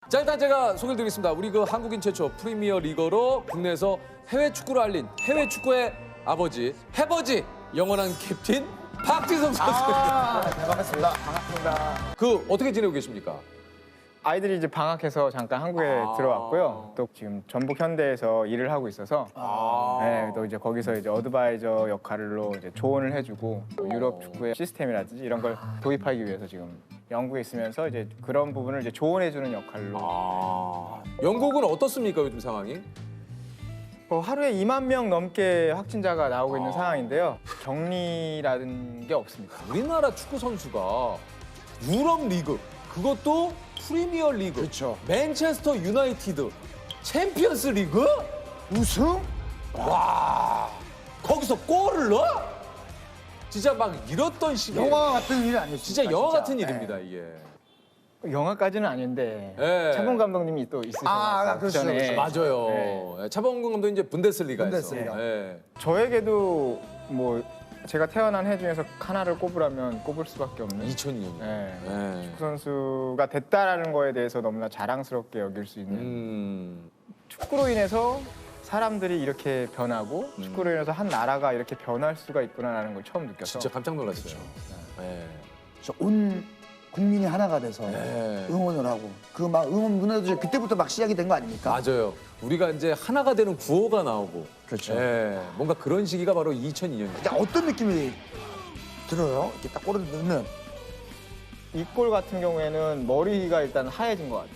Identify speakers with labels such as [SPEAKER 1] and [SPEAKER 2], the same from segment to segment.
[SPEAKER 1] 자, 일단 제가 소개를 드리겠습니다. 우리 그 한국인 최초 프리미어 리거로 국내에서 해외 축구를 알린 해외 축구의 아버지, 해버지, 영원한 캡틴 박지성 선수입니다.
[SPEAKER 2] 네, 반갑습니다. 반갑습니다.
[SPEAKER 1] 그 어떻게 지내고 계십니까?
[SPEAKER 2] 아이들이 이제 방학해서 잠깐 한국에 들어왔고요. 또 지금 전북 현대에서 일을 하고 있어서 네, 또 이제 거기서 이제 어드바이저 역할로 이제 조언을 해주고 또 유럽 축구의 시스템이라든지 이런 걸 도입하기 위해서 지금 영국에 있으면서 이제 그런 부분을 이제 조언해주는 역할로.
[SPEAKER 1] 영국은 어떻습니까, 요즘 상황이?
[SPEAKER 2] 하루에 2만 명 넘게 확진자가 나오고 있는 상황인데요. 격리라는 게 없습니다.
[SPEAKER 1] 우리나라 축구 선수가 유럽 리그, 그것도 프리미어 리그,
[SPEAKER 3] 그렇죠.
[SPEAKER 1] 맨체스터 유나이티드, 챔피언스 리그?
[SPEAKER 3] 우승?
[SPEAKER 1] 와, 거기서 골을 넣어? 진짜 막 이렇던 시기에
[SPEAKER 3] 영화 같은 일이 아니었어요.
[SPEAKER 1] 진짜 영화 같은 일입니다, 이게.
[SPEAKER 2] 영화까지는 아닌데
[SPEAKER 1] 네.
[SPEAKER 2] 차범 감독님이 또 있으셔서
[SPEAKER 3] 그렇죠, 그렇죠.
[SPEAKER 1] 맞아요.
[SPEAKER 2] 네.
[SPEAKER 1] 차범근 감독이 이제 분데스리가에서.
[SPEAKER 3] 분데스리가.
[SPEAKER 1] 네.
[SPEAKER 2] 저에게도 뭐 제가 태어난 해 중에서 하나를 꼽으라면 꼽을 수밖에 없는
[SPEAKER 1] 2002년.
[SPEAKER 2] 네.
[SPEAKER 1] 네.
[SPEAKER 2] 축구 선수가 됐다라는 거에 대해서 너무나 자랑스럽게 여길 수 있는 축구로 인해서 사람들이 이렇게 변하고 축구로 인해서 한 나라가 이렇게 변할 수가 있구나라는 걸 처음 느껴서
[SPEAKER 1] 진짜 깜짝 놀랐어요. 네.
[SPEAKER 3] 그래서 온 국민이 하나가 돼서
[SPEAKER 1] 네.
[SPEAKER 3] 응원을 하고 그 막 응원 문화도 그때부터 막 시작이 된 거 아닙니까?
[SPEAKER 1] 맞아요. 우리가 이제 하나가 되는 구호가 나오고.
[SPEAKER 3] 그렇죠.
[SPEAKER 1] 네. 뭔가 그런 시기가 바로 2002년이죠.
[SPEAKER 3] 자, 어떤 느낌이 들어요? 이렇게 딱 골을 넣으면
[SPEAKER 2] 이 골 같은 경우에는 머리가 일단 하얘진 것 같아요.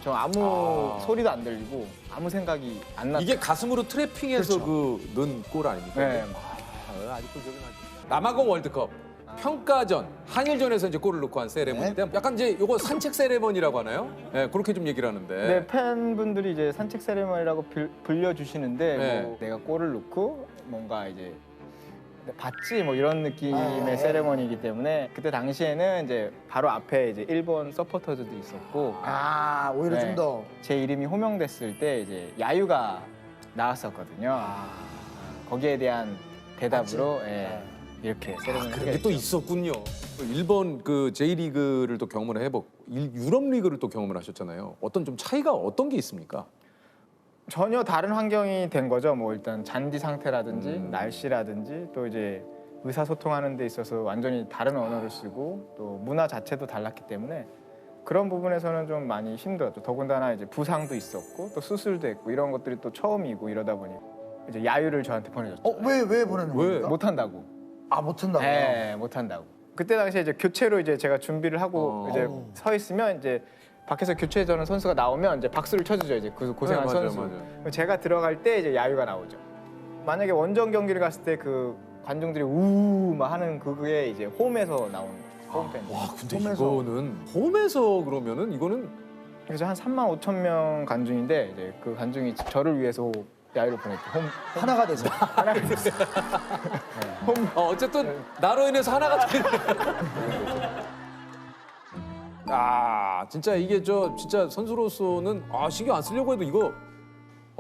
[SPEAKER 2] 저 아무 소리도 안 들리고 아무 생각이 안 났어요.
[SPEAKER 1] 이게 가슴으로 트래핑해서
[SPEAKER 3] 그렇죠.
[SPEAKER 1] 그 넣은 골 아닙니까?
[SPEAKER 2] 네.
[SPEAKER 1] 아직도 기억이 나죠. 남아공 월드컵 평가전 한일전에서 이제 골을 넣고 한 세레머니인데 약간 이제 요거 산책 세레머니라고 하나요? 네, 그렇게 좀 얘기를 하는데.
[SPEAKER 2] 네, 팬분들이 이제 산책 세레머니라고 불려주시는데
[SPEAKER 3] 네.
[SPEAKER 2] 뭐 내가 골을 넣고 뭔가 이제 봤지 뭐 이런 느낌의
[SPEAKER 3] 네.
[SPEAKER 2] 세레머니이기 때문에 그때 당시에는 이제 바로 앞에 이제 일본 서포터즈도 있었고
[SPEAKER 3] 오히려
[SPEAKER 2] 네.
[SPEAKER 3] 좀 더
[SPEAKER 2] 제 이름이 호명됐을 때 이제 야유가 나왔었거든요. 거기에 대한 대답으로 예, 이렇게 세레머니
[SPEAKER 1] 그런 게 또 있었군요. 일본 그 J리그를 또 경험을 해보고 유럽 리그를 또 경험을 하셨잖아요. 어떤 좀 차이가 어떤 게 있습니까?
[SPEAKER 2] 전혀 다른 환경이 된 거죠. 뭐 일단 잔디 상태라든지 날씨라든지 또 이제 의사소통하는 데 있어서 완전히 다른 언어를 쓰고 또 문화 자체도 달랐기 때문에 그런 부분에서는 좀 많이 힘들었죠. 더군다나 이제 부상도 있었고 또 수술도 했고 이런 것들이 또 처음이고 이러다 보니 이제 야유를 저한테 보내줬죠.
[SPEAKER 3] 왜 보내는
[SPEAKER 1] 왜?
[SPEAKER 3] 겁니까?
[SPEAKER 2] 못한다고.
[SPEAKER 3] 못한다고요?
[SPEAKER 2] 네, 못한다고. 그때 당시에 이제 교체로 이제 제가 준비를 하고 이제 서 있으면 이제 밖에서 교체 전는 선수가 나오면 이제 박수를 쳐주죠. 이제 그 고생한
[SPEAKER 1] 네, 맞아요,
[SPEAKER 2] 선수.
[SPEAKER 1] 맞아요.
[SPEAKER 2] 제가 들어갈 때 이제 야유가 나오죠. 만약에 원정 경기를 갔을 때 그 관중들이 우우 막 하는 그게 이제 홈에서 나오는 거예요. 홈팬.
[SPEAKER 1] 와, 근데
[SPEAKER 3] 홈에서.
[SPEAKER 1] 이거는 홈에서 그러면은 이거는
[SPEAKER 2] 그래서 한 3만 5천 명 관중인데 이제 그 관중이 저를 위해서 야유를 보냈죠.
[SPEAKER 3] 하나가 돼서
[SPEAKER 2] 하나가 됐어요.
[SPEAKER 1] 어쨌든 나로 인해서 하나가 되는. 진짜 이게 진짜 선수로서는 신경 안 쓰려고 해도 이거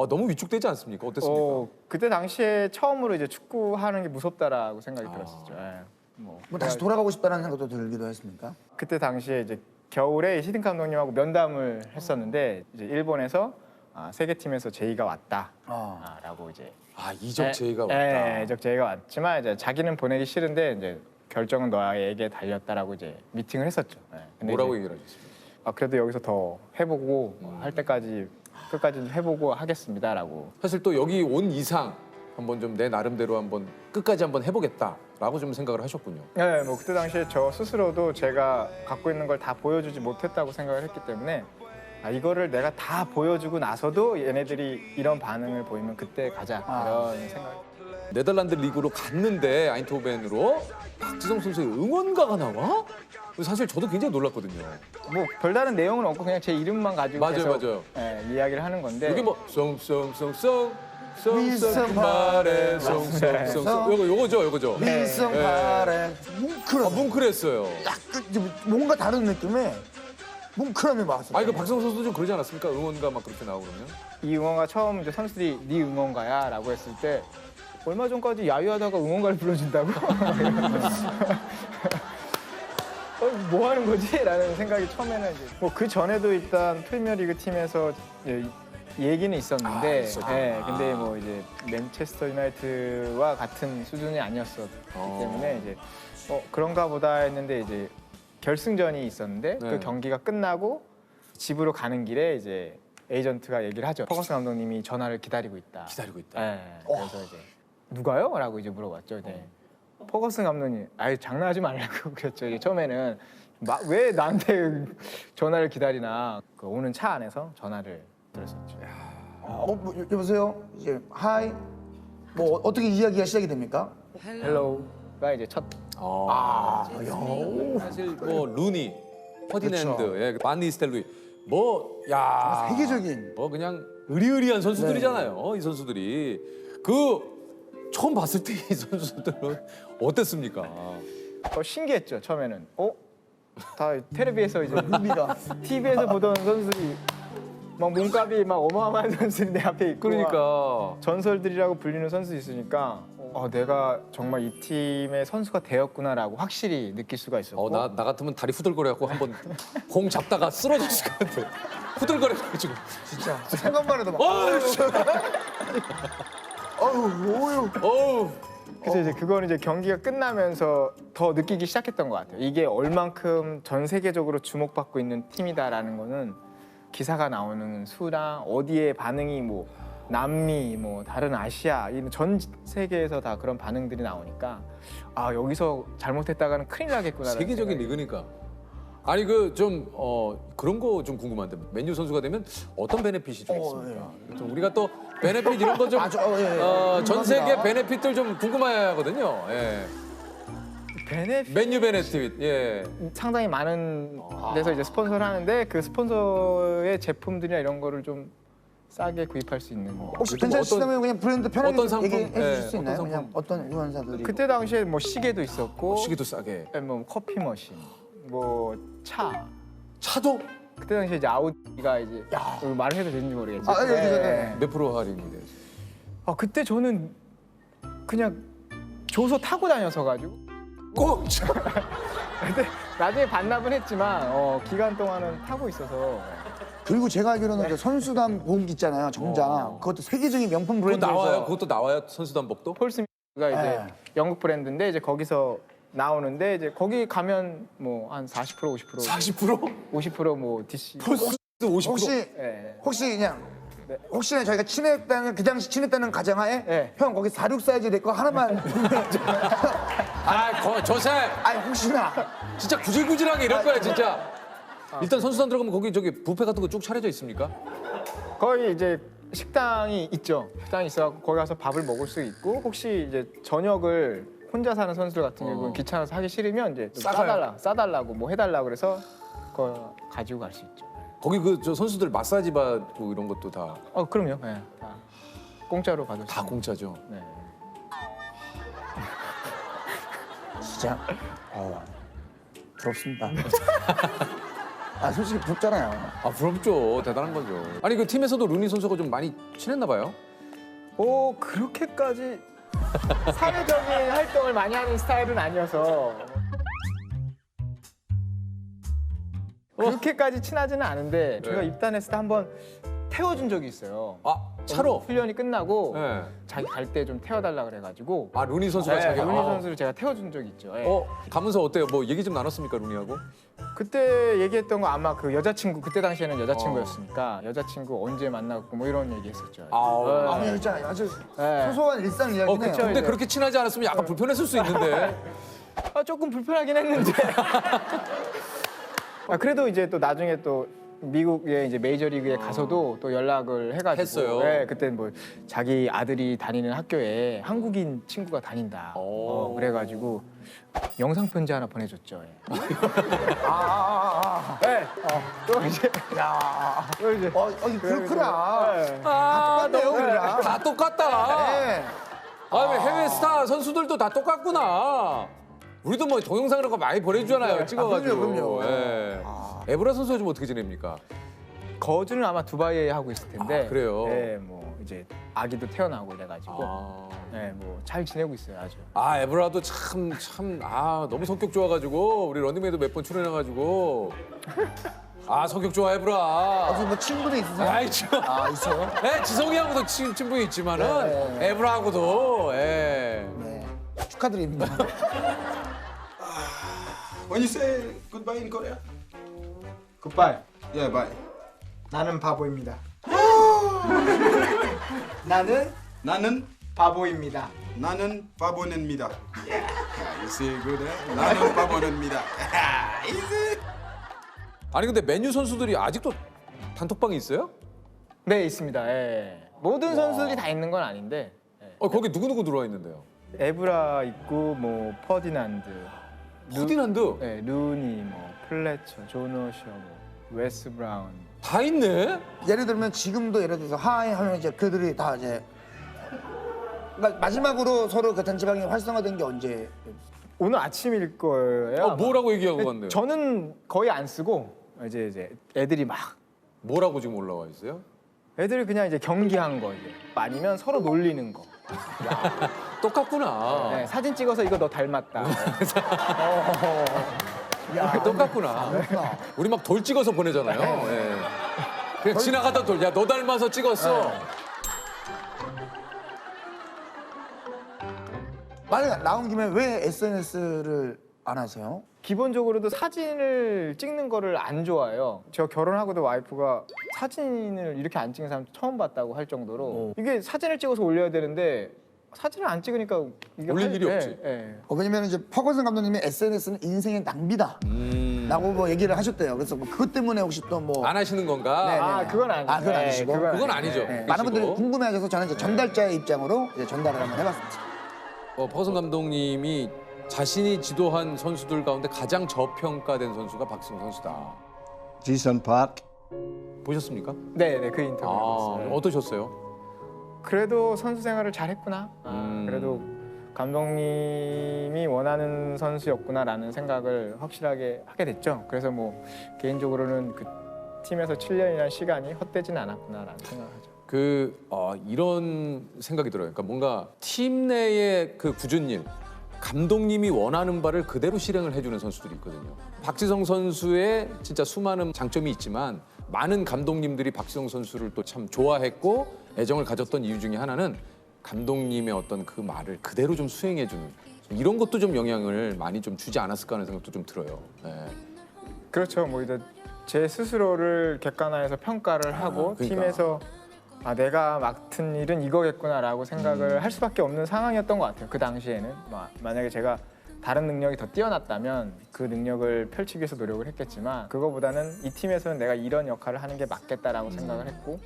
[SPEAKER 1] 너무 위축되지 않습니까? 어땠습니까?
[SPEAKER 2] 그때 당시에 처음으로 이제 축구하는 게 무섭다라고 생각이 들었었죠. 예.
[SPEAKER 3] 뭐 다시 돌아가고 싶다는 생각도 들기도 했습니까?
[SPEAKER 2] 그때 당시에 이제 겨울에 히딩크 감독님하고 면담을 했었는데 이제 일본에서 세계 팀에서 제의가 왔다라고 이제
[SPEAKER 1] 이적 제의가 왔다.
[SPEAKER 2] 네, 이적 제의가 왔지만 이제 자기는 보내기 싫은데 이제 결정은 너에게 달렸다라고 이제 미팅을 했었죠. 네. 근데
[SPEAKER 1] 뭐라고
[SPEAKER 2] 이제,
[SPEAKER 1] 얘기를 하셨습니까?
[SPEAKER 2] 그래도 여기서 더 해보고 할 때까지 끝까지 해보고 하겠습니다라고.
[SPEAKER 1] 사실 또 여기 온 이상 한번 좀 내 나름대로 한번 끝까지 한번 해보겠다라고 좀 생각을 하셨군요.
[SPEAKER 2] 네, 뭐 그때 당시에 저 스스로도 제가 갖고 있는 걸 다 보여주지 못했다고 생각을 했기 때문에 이거를 내가 다 보여주고 나서도 얘네들이 이런 반응을 보이면 그때 가자 이런 생각.
[SPEAKER 1] 네덜란드 리그로 갔는데 아인트호벤으로 박지성 선수의 응원가가 나와? 사실 저도 굉장히 놀랐거든요.
[SPEAKER 2] 뭐 별다른 내용은 없고 그냥 제 이름만 가지고
[SPEAKER 1] 맞아요,
[SPEAKER 2] 계속
[SPEAKER 1] 맞아요.
[SPEAKER 2] 이야기를 하는 건데
[SPEAKER 1] 여기 뭐 송송송송
[SPEAKER 3] 위성
[SPEAKER 1] 바래 송송송 요거죠.
[SPEAKER 3] 밀성
[SPEAKER 1] 네.
[SPEAKER 3] 바래 뭉클한
[SPEAKER 1] 뭉클했어요.
[SPEAKER 3] 약간 좀 뭔가 다른 느낌의 뭉클함이 왔어요.
[SPEAKER 1] 이거 박지성 선수도 좀 그러지 않았습니까? 응원가 막 그렇게 나오고 그러면?
[SPEAKER 2] 이 응원가 처음 이제 선수들이 네 응원가야라고 했을 때 얼마 전까지 야유하다가 응원가를 불러준다고? 뭐 하는 거지? 라는 생각이 처음에는 이제 뭐 그 전에도 일단 프리미어리그 팀에서 얘기는 있었는데,
[SPEAKER 1] 있었구나.
[SPEAKER 2] 예, 근데 뭐 이제 맨체스터 유나이티드와 같은 수준이 아니었었기 때문에 이제 그런가 보다 했는데 이제 결승전이 있었는데
[SPEAKER 1] 네.
[SPEAKER 2] 그 경기가 끝나고 집으로 가는 길에 이제 에이전트가 얘기를 하죠. 퍼거슨 감독님이 전화를 기다리고 있다.
[SPEAKER 1] 기다리고 있다.
[SPEAKER 2] 예, 그래서 이제 누가요? 라고 이제 물어봤죠. 네. 퍼거슨 감독님, 아유 장난하지 말라고 그랬죠. 이제 처음에는 왜 나한테 전화를 기다리나. 그 오는 차 안에서 전화를 들었었죠.
[SPEAKER 3] 뭐, 여보세요? 이제 하이. 뭐 어떻게 이야기가 시작이 됩니까?
[SPEAKER 2] 헬로우가 이제 첫.
[SPEAKER 1] 사실 뭐 루니, 퍼디낸드, 예, 반니 스텔루이, 뭐야
[SPEAKER 3] 세계적인.
[SPEAKER 1] 뭐 그냥 의리의리한 선수들이잖아요. 이 선수들이 처음 봤을 때 이 선수들은 어땠습니까?
[SPEAKER 2] 신기했죠. 처음에는. 다 텔레비에서 이제
[SPEAKER 3] 루비가.
[SPEAKER 2] TV에서 보던 선수들이 막 몸값이 막 어마어마한 선수들이 내 앞에 있고.
[SPEAKER 1] 그러니까
[SPEAKER 2] 전설들이라고 불리는 선수 있으니까 내가 정말 이 팀의 선수가 되었구나라고 확실히 느낄 수가 있었고.
[SPEAKER 1] 나 같으면 다리 후들거려갖고 한번 공 잡다가 쓰러졌을 것 같아. 후들거려가지고.
[SPEAKER 3] 진짜. 생각만 해도 막. 어휴.
[SPEAKER 1] 어우.
[SPEAKER 2] 그래서 이제 그건 이제 경기가 끝나면서 더 느끼기 시작했던 것 같아요. 이게 얼만큼 전 세계적으로 주목받고 있는 팀이다라는 거는 기사가 나오는 수나 어디에 반응이 뭐 남미, 뭐 다른 아시아, 전 세계에서 다 그런 반응들이 나오니까 여기서 잘못했다가는 큰일 나겠구나.
[SPEAKER 1] 세계적인 리그니까. 아니 그런 거 좀 궁금한데 맨유 선수가 되면 어떤 베네핏이 좀 있습니까? 좀 우리가 또 베네핏 이런 거 좀 전 세계 베네핏들 좀 궁금해하거든요. 예. 맨유 베네핏. 예.
[SPEAKER 2] 상당히 많은 데서 이제 스폰서를 하는데 그 스폰서의 제품들이나 이런 거를 좀 싸게 구입할 수 있는.
[SPEAKER 3] 혹시 괜찮으시다면 그냥 브랜드 편하게
[SPEAKER 1] 어떤 상품?
[SPEAKER 3] 얘기해 주실 수
[SPEAKER 1] 어떤
[SPEAKER 3] 있나요?
[SPEAKER 1] 상품?
[SPEAKER 3] 그냥 어떤 유한사들이.
[SPEAKER 2] 그때 당시에 뭐 시계도 있었고,
[SPEAKER 1] 시기도 싸게.
[SPEAKER 2] 뭐 커피 머신, 뭐 차.
[SPEAKER 1] 차도
[SPEAKER 2] 그때 당시에 이제 아우디가 이제 말을 해도 되는지 모르겠지.
[SPEAKER 3] 네.
[SPEAKER 1] 몇 프로 할인이 돼요?
[SPEAKER 2] 그때 저는 그냥 줘서 타고 다녀서 가지고.
[SPEAKER 1] 꼭
[SPEAKER 2] 근데 나중에 반납은 했지만 기간 동안은 타고 있어서.
[SPEAKER 3] 그리고 제가 알기로는 그 선수단 복 있잖아요. 정장. 그것도 세계적인 명품
[SPEAKER 1] 그거
[SPEAKER 3] 브랜드에서.
[SPEAKER 1] 나와요? 그것도 나와요? 선수단복도?
[SPEAKER 2] 폴스미가 이제 영국 브랜드인데 이제 거기서 나오는데 이제 거기 가면 뭐 한 40% 50%
[SPEAKER 1] 40%?
[SPEAKER 2] 50%뭐 DC.
[SPEAKER 1] 폴스 50%?
[SPEAKER 3] 혹시 그냥
[SPEAKER 2] 네.
[SPEAKER 3] 혹시나 저희가 친했다는 그 당시 친했다는 가정하에
[SPEAKER 2] 네.
[SPEAKER 3] 형 거기 46 사이즈 내 거 하나만
[SPEAKER 1] 조셉!
[SPEAKER 3] 아니 혹시나
[SPEAKER 1] 진짜 구질구질하게 이럴 거야 진짜. 일단 선수단 들어가면 거기 뷔페 같은 거 쭉 차려져 있습니까?
[SPEAKER 2] 거기 이제 식당이 있죠. 식당이 있어 거기 가서 밥을 먹을 수 있고 혹시 이제 저녁을 혼자 사는 선수들 같은 경우는 귀찮아서 하기 싫으면 이제 좀 싸달라고 뭐 해달라고 그래서 그거 가지고 갈 수 있죠.
[SPEAKER 1] 거기 저 선수들 마사지 받고 이런 것도 다
[SPEAKER 2] 그럼요. 네, 다 공짜로 받을 수
[SPEAKER 1] 다
[SPEAKER 2] 있는.
[SPEAKER 1] 공짜죠.
[SPEAKER 2] 네.
[SPEAKER 3] 진짜 부럽습니다. 솔직히 부럽잖아요.
[SPEAKER 1] 부럽죠. 대단한 거죠. 아니 그 팀에서도 루니 선수가 좀 많이 친했나 봐요.
[SPEAKER 2] 그렇게까지 사회적인 활동을 많이 하는 스타일은 아니어서 그렇게까지 친하지는 않은데 저희가 입단했을 때 한번 태워준 적이 있어요.
[SPEAKER 1] 차로?
[SPEAKER 2] 훈련이 끝나고
[SPEAKER 1] 네.
[SPEAKER 2] 자기 갈 때 좀 태워달라 그래가지고
[SPEAKER 1] 루니 선수가 자기가
[SPEAKER 2] 루니 선수를 제가 태워준 적이 있죠.
[SPEAKER 1] 가면서 어때요? 뭐 얘기 좀 나눴습니까 루니하고?
[SPEAKER 2] 그때 얘기했던 거 아마 그 여자친구 그때 당시에는 여자친구였으니까 여자친구 언제 만나고 뭐 이런 얘기했었죠.
[SPEAKER 3] 그냥 있잖아요. 아주
[SPEAKER 2] 네.
[SPEAKER 3] 소소한 일상 이야기네요.
[SPEAKER 2] 그쵸.
[SPEAKER 1] 근데
[SPEAKER 2] 이제.
[SPEAKER 1] 그렇게 친하지 않았으면 약간 불편했을 수 있는데.
[SPEAKER 2] 조금 불편하긴 했는데. 그래도 이제 또 나중에 또 미국의 이제 메이저리그에 가서도 또 연락을 해가지고
[SPEAKER 1] 했어요?
[SPEAKER 2] 네, 그때 뭐 자기 아들이 다니는 학교에 한국인 친구가 다닌다. 그래가지고 영상 편지 하나 보내줬죠. 네. 또 이제 또 이제
[SPEAKER 3] 그렇구나.
[SPEAKER 2] 네.
[SPEAKER 3] 똑같네요, 그냥.
[SPEAKER 1] 다 똑같다.
[SPEAKER 3] 네.
[SPEAKER 1] 왜 해외 스타 선수들도 다 똑같구나. 우리도 뭐 동영상 이런 거 많이 보내주잖아요. 찍어가지고.
[SPEAKER 3] 그럼요.
[SPEAKER 1] 예. 에브라 선수 요즘 어떻게 지냅니까?
[SPEAKER 2] 거주는 아마 두바이에 하고 있을 텐데.
[SPEAKER 1] 그래요?
[SPEAKER 2] 네, 뭐 이제 아기도 태어나고 이래가지고
[SPEAKER 1] 아,
[SPEAKER 2] 네, 뭐 잘 지내고 있어요 아주.
[SPEAKER 1] 아 에브라도 너무 성격 좋아가지고 우리 런닝맨도 몇 번 출연해가지고 아 성격 좋아 에브라.
[SPEAKER 3] 무슨 뭐 친구도 있으세요?
[SPEAKER 1] 아이 참.
[SPEAKER 3] 아 있어요?
[SPEAKER 1] 네, 지성이하고도 친분이 있지만은 에브라하고도 예.
[SPEAKER 3] 네. 축하드립니다.
[SPEAKER 4] When you say goodbye in Korea?
[SPEAKER 5] 굿바이.
[SPEAKER 4] Yeah, bye.
[SPEAKER 5] 나는 바보입니다. 나는
[SPEAKER 4] 나는
[SPEAKER 5] 바보입니다.
[SPEAKER 4] 나는 바보입니다. Yeah, you see good? Eh? 나는 바보입니다. Easy.
[SPEAKER 1] 아니 근데 맨유 선수들이 아직도 단톡방이 있어요?
[SPEAKER 2] 네 있습니다. 예. 모든 선수들이 다 있는 건 아닌데
[SPEAKER 1] 거기 누구 들어와 있는데요?
[SPEAKER 2] 에브라 있고 뭐 퍼디난드,
[SPEAKER 1] 퍼디난드
[SPEAKER 2] 네, 루니, 뭐 플래처, 존 오셔, 뭐 웨스 브라운.
[SPEAKER 1] 다 있네.
[SPEAKER 3] 예를 들면 지금도 예를 들어서 하이 하면 이제 그들이 다 이제 그러니까 마지막으로 서로 그 단체방이 활성화된 게 언제?
[SPEAKER 2] 오늘 아침일 거예요. 아마.
[SPEAKER 1] 뭐라고 얘기하고
[SPEAKER 2] 근데
[SPEAKER 1] 갔네요?
[SPEAKER 2] 저는 거의 안 쓰고 이제 애들이 막
[SPEAKER 1] 뭐라고 지금 올라와 있어요?
[SPEAKER 2] 애들이 그냥 이제 경기한 거 이제 아니면 서로 놀리는 거.
[SPEAKER 1] 똑같구나.
[SPEAKER 2] 네, 사진 찍어서 이거 너 닮았다.
[SPEAKER 1] 똑같구나. 우리 막 돌 찍어서 보내잖아요. 예. 그냥 지나가다 돌. 야, 너 닮아서 찍었어.
[SPEAKER 3] 만약 나온 김에 왜 SNS를 안 하세요?
[SPEAKER 2] 기본적으로도 사진을 찍는 거를 안 좋아해요. 저 결혼하고도 와이프가 사진을 이렇게 안 찍는 사람 처음 봤다고 할 정도로 이게 사진을 찍어서 올려야 되는데 사진을 안 찍으니까 이게
[SPEAKER 1] 올릴 일이 없지.
[SPEAKER 3] 왜냐면 이제 퍼거슨 감독님이 SNS는 인생의 낭비다. 라고 뭐 얘기를 하셨대요. 그래서 뭐 그것 때문에 혹시 또 뭐
[SPEAKER 1] 안 하시는 건가?
[SPEAKER 3] 네, 네.
[SPEAKER 2] 아 그건 아니죠.
[SPEAKER 3] 아, 그건 아니시고?
[SPEAKER 1] 그건 아니죠.
[SPEAKER 3] 네, 많은 분들이 궁금해하셔서 저는 이제 전달자의 입장으로 이제 전달을 한번 해봤습니다.
[SPEAKER 1] 퍼거슨 감독님이 자신이 지도한 선수들 가운데 가장 저평가된 선수가 박지성 선수다.
[SPEAKER 4] Jason Park.
[SPEAKER 1] 보셨습니까?
[SPEAKER 2] 네네 그 인터뷰
[SPEAKER 1] 아,
[SPEAKER 2] 봤어요.
[SPEAKER 1] 어떠셨어요?
[SPEAKER 2] 그래도 선수 생활을 잘했구나. 그래도 감독님이 원하는 선수였구나라는 생각을 확실하게 하게 됐죠. 그래서 뭐 개인적으로는 그 팀에서 7년이라는 시간이 헛되진 않았구나라는 생각을 하죠.
[SPEAKER 1] 이런 생각이 들어요. 그러니까 뭔가 팀 내의 그 굳은 일, 감독님이 원하는 바를 그대로 실행을 해주는 선수들이 있거든요. 박지성 선수의 진짜 수많은 장점이 있지만 많은 감독님들이 박지성 선수를 또 참 좋아했고 애정을 가졌던 이유 중에 하나는 감독님의 어떤 그 말을 그대로 좀 수행해주는 이런 것도 좀 영향을 많이 좀 주지 않았을까 하는 생각도 좀 들어요. 네.
[SPEAKER 2] 그렇죠. 뭐 이제 제 스스로를 객관화해서 평가를 하고
[SPEAKER 1] 그러니까.
[SPEAKER 2] 팀에서 내가 맡은 일은 이거겠구나라고 생각을 할 수밖에 없는 상황이었던 것 같아요. 그 당시에는 만약에 제가 다른 능력이 더 뛰어났다면 그 능력을 펼치기 위해서 노력을 했겠지만 그거보다는 이 팀에서는 내가 이런 역할을 하는 게 맞겠다라고 생각을 했고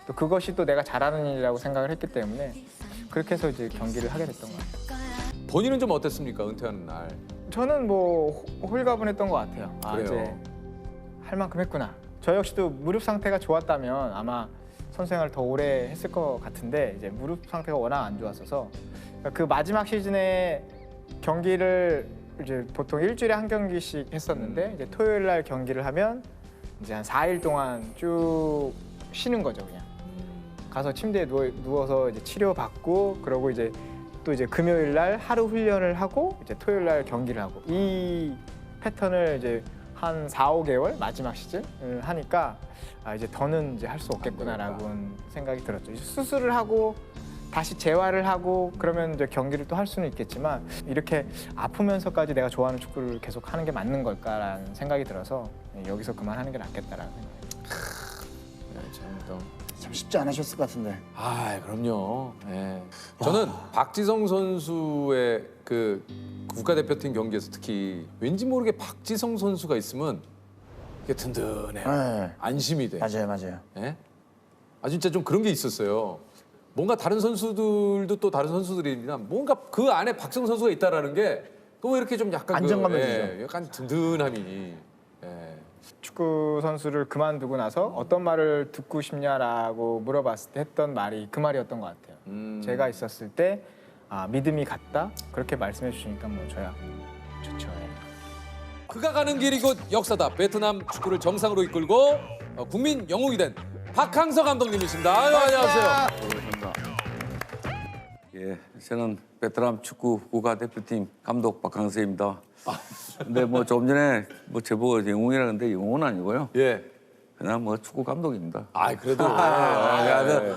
[SPEAKER 2] 또 그것이 또 내가 잘하는 일이라고 생각을 했기 때문에 그렇게 해서 이제 경기를 하게 됐던 것 같아요.
[SPEAKER 1] 본인은 좀 어땠습니까? 은퇴하는 날.
[SPEAKER 2] 저는 뭐 홀가분했던 것 같아요.
[SPEAKER 1] 그래요?
[SPEAKER 2] 이제 할 만큼 했구나. 저 역시도 무릎 상태가 좋았다면 아마 선수 생활을 더 오래 했을 것 같은데 이제 무릎 상태가 워낙 안 좋았어서 그 마지막 시즌에 경기를 이제 보통 일주일에 한 경기씩 했었는데 이제 토요일 날 경기를 하면 이제 한 4일 동안 쭉 쉬는 거죠 그냥. 가서 침대에 누워서 이제 치료받고 그러고 이제 또 이제 금요일 날 하루 훈련을 하고 이제 토요일 날 경기를 하고 이 패턴을 이제 한 4, 5개월 마지막 시즌을 하니까 이제 더는 이제 할 수 없겠구나라고 생각이 들었죠. 이제 수술을 하고 다시 재활을 하고 그러면 이제 경기를 또 할 수는 있겠지만 이렇게 아프면서까지 내가 좋아하는 축구를 계속 하는 게 맞는 걸까라는 생각이 들어서 여기서 그만하는 게 낫겠다라는 생각이.
[SPEAKER 3] 참 쉽지 않으셨을 것 같은데.
[SPEAKER 1] 그럼요. 예. 저는 박지성 선수의 그 국가대표팀 경기에서 특히 왠지 모르게 박지성 선수가 있으면 이게 든든해요.
[SPEAKER 3] 네.
[SPEAKER 1] 안심이 돼.
[SPEAKER 3] 맞아요.
[SPEAKER 1] 예? 진짜 좀 그런 게 있었어요. 뭔가 다른 선수들도 또 다른 선수들이지만 뭔가 그 안에 박지성 선수가 있다라는 게 또 이렇게 좀 약간
[SPEAKER 3] 안정감을
[SPEAKER 1] 주죠. 약간 든든함이. 예.
[SPEAKER 2] 축구 선수를 그만두고 나서 어떤 말을 듣고 싶냐라고 물어봤을 때 했던 말이 그 말이었던 것 같아요. 제가 있었을 때 믿음이 갔다 그렇게 말씀해 주시니까 뭐 저야 좋죠.
[SPEAKER 1] 그가 가는 길이 곧 역사다. 베트남 축구를 정상으로 이끌고 국민 영웅이 된 박항서 감독님이십니다. 아유, 안녕하세요.
[SPEAKER 6] 예, 저는 베트남 축구 국가대표팀 감독 박항서입니다. 근데 뭐 조금 전에 뭐 저보고 영웅이라는데 영웅은 아니고요.
[SPEAKER 1] 예.
[SPEAKER 6] 그냥 뭐 축구 감독입니다.
[SPEAKER 1] 아, 그래도.
[SPEAKER 6] 아,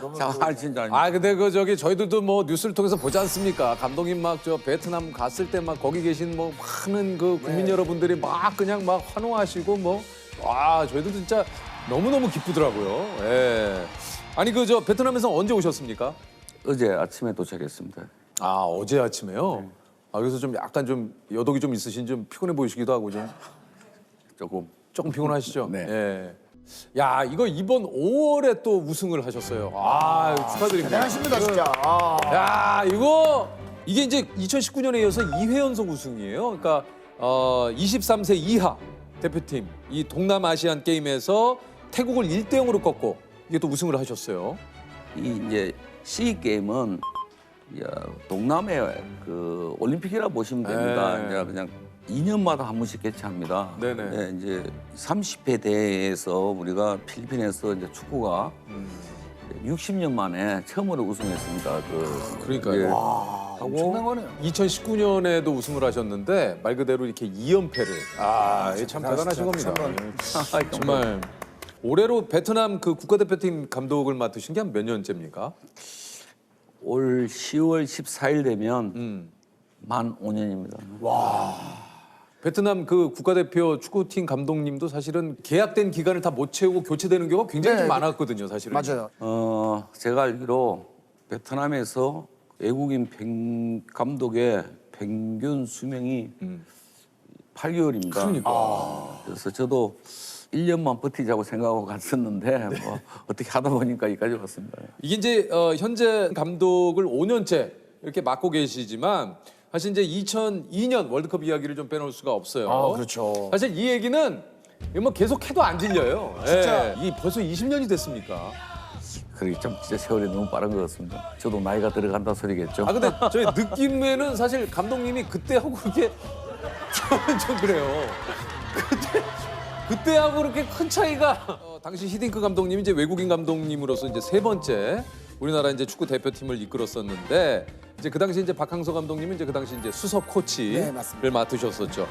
[SPEAKER 6] 진짜 아닙니다.
[SPEAKER 1] 아, 근데 그 저기 저희들도 뭐 뉴스를 통해서 보지 않습니까? 감독님 막 저 베트남 갔을 때 막 거기 계신 뭐 많은 그 국민 여러분들이 막 그냥 막 환호하시고 뭐 와, 저희들도 진짜 너무너무 기쁘더라고요. 예. 아니 그 저 베트남에서 언제 오셨습니까?
[SPEAKER 6] 어제 아침에 도착했습니다.
[SPEAKER 1] 아, 어제 아침에요? 아, 그래서 좀 약간 좀 여독이 좀 있으신 좀 피곤해 보이시기도 하고 좀 조금 피곤하시죠?
[SPEAKER 6] 네.
[SPEAKER 1] 예. 야, 이거 이번 5월에 또 우승을 하셨어요. 아, 축하드립니다.
[SPEAKER 3] 대단하십니다 진짜. 아.
[SPEAKER 1] 야, 이게 이제 2019년에 이어서 2회 연속 우승이에요. 그러니까 23세 이하 대표팀 이 동남아시안 게임에서 태국을 1대0으로 꺾고 이게 또 우승을 하셨어요.
[SPEAKER 6] 이 이제 시 게임은 동남아 그 올림픽이라 보시면 됩니다.
[SPEAKER 1] 네.
[SPEAKER 6] 이제 그냥 2년마다 한 번씩 개최합니다.
[SPEAKER 1] 네네.
[SPEAKER 6] 네, 이제 30회 대회에서 우리가 필리핀에서 이제 축구가 60년 만에 처음으로 우승했습니다.
[SPEAKER 1] 그러니까요.
[SPEAKER 6] 예.
[SPEAKER 3] 엄청난 거네요.
[SPEAKER 1] 2019년에도 우승을 하셨는데 말 그대로 이렇게 2연패를. 아, 이게 참 대단하신 겁니다. 정말 올해로 베트남 그 국가대표팀 감독을 맡으신 게 한 몇 년째입니까?
[SPEAKER 6] 올 10월 14일 되면 만 5년입니다.
[SPEAKER 1] 베트남 그 국가대표 축구팀 감독님도 사실은 계약된 기간을 다 못 채우고 교체되는 경우가 굉장히 좀 많았거든요, 사실은.
[SPEAKER 3] 맞아요.
[SPEAKER 6] 제가 알기로 베트남에서 외국인 감독의 평균 수명이 8개월입니다.
[SPEAKER 1] 그러니까.
[SPEAKER 6] 그래서 저도 1년만 버티자고 생각하고 갔었는데 뭐 어떻게 하다 보니까 여기까지 왔습니다.
[SPEAKER 1] 이게 이제 현재 감독을 5년째 이렇게 맡고 계시지만 사실 이제 2002년 월드컵 이야기를 좀 빼놓을 수가 없어요.
[SPEAKER 3] 아, 그렇죠.
[SPEAKER 1] 사실 이 얘기는 뭐 계속 해도 안 질려요. 진짜. 이게 벌써 20년이 됐습니까?
[SPEAKER 6] 그러게 좀 진짜 세월이 너무 빠른 것 같습니다. 저도 나이가 들어간다 소리겠죠.
[SPEAKER 1] 아 근데 저희 느낌에는 사실 감독님이 그때하고 그렇게 저는 좀 그래요. 그때하고 그렇게 큰 차이가 당시 히딩크 감독님이 이제 외국인 감독님으로서 이제 3번째 우리나라 이제 축구 대표팀을 이끌었었는데 이제 그 당시 이제 박항서 감독님은 이제 그 당시 이제 수석 코치를 맡으셨었죠.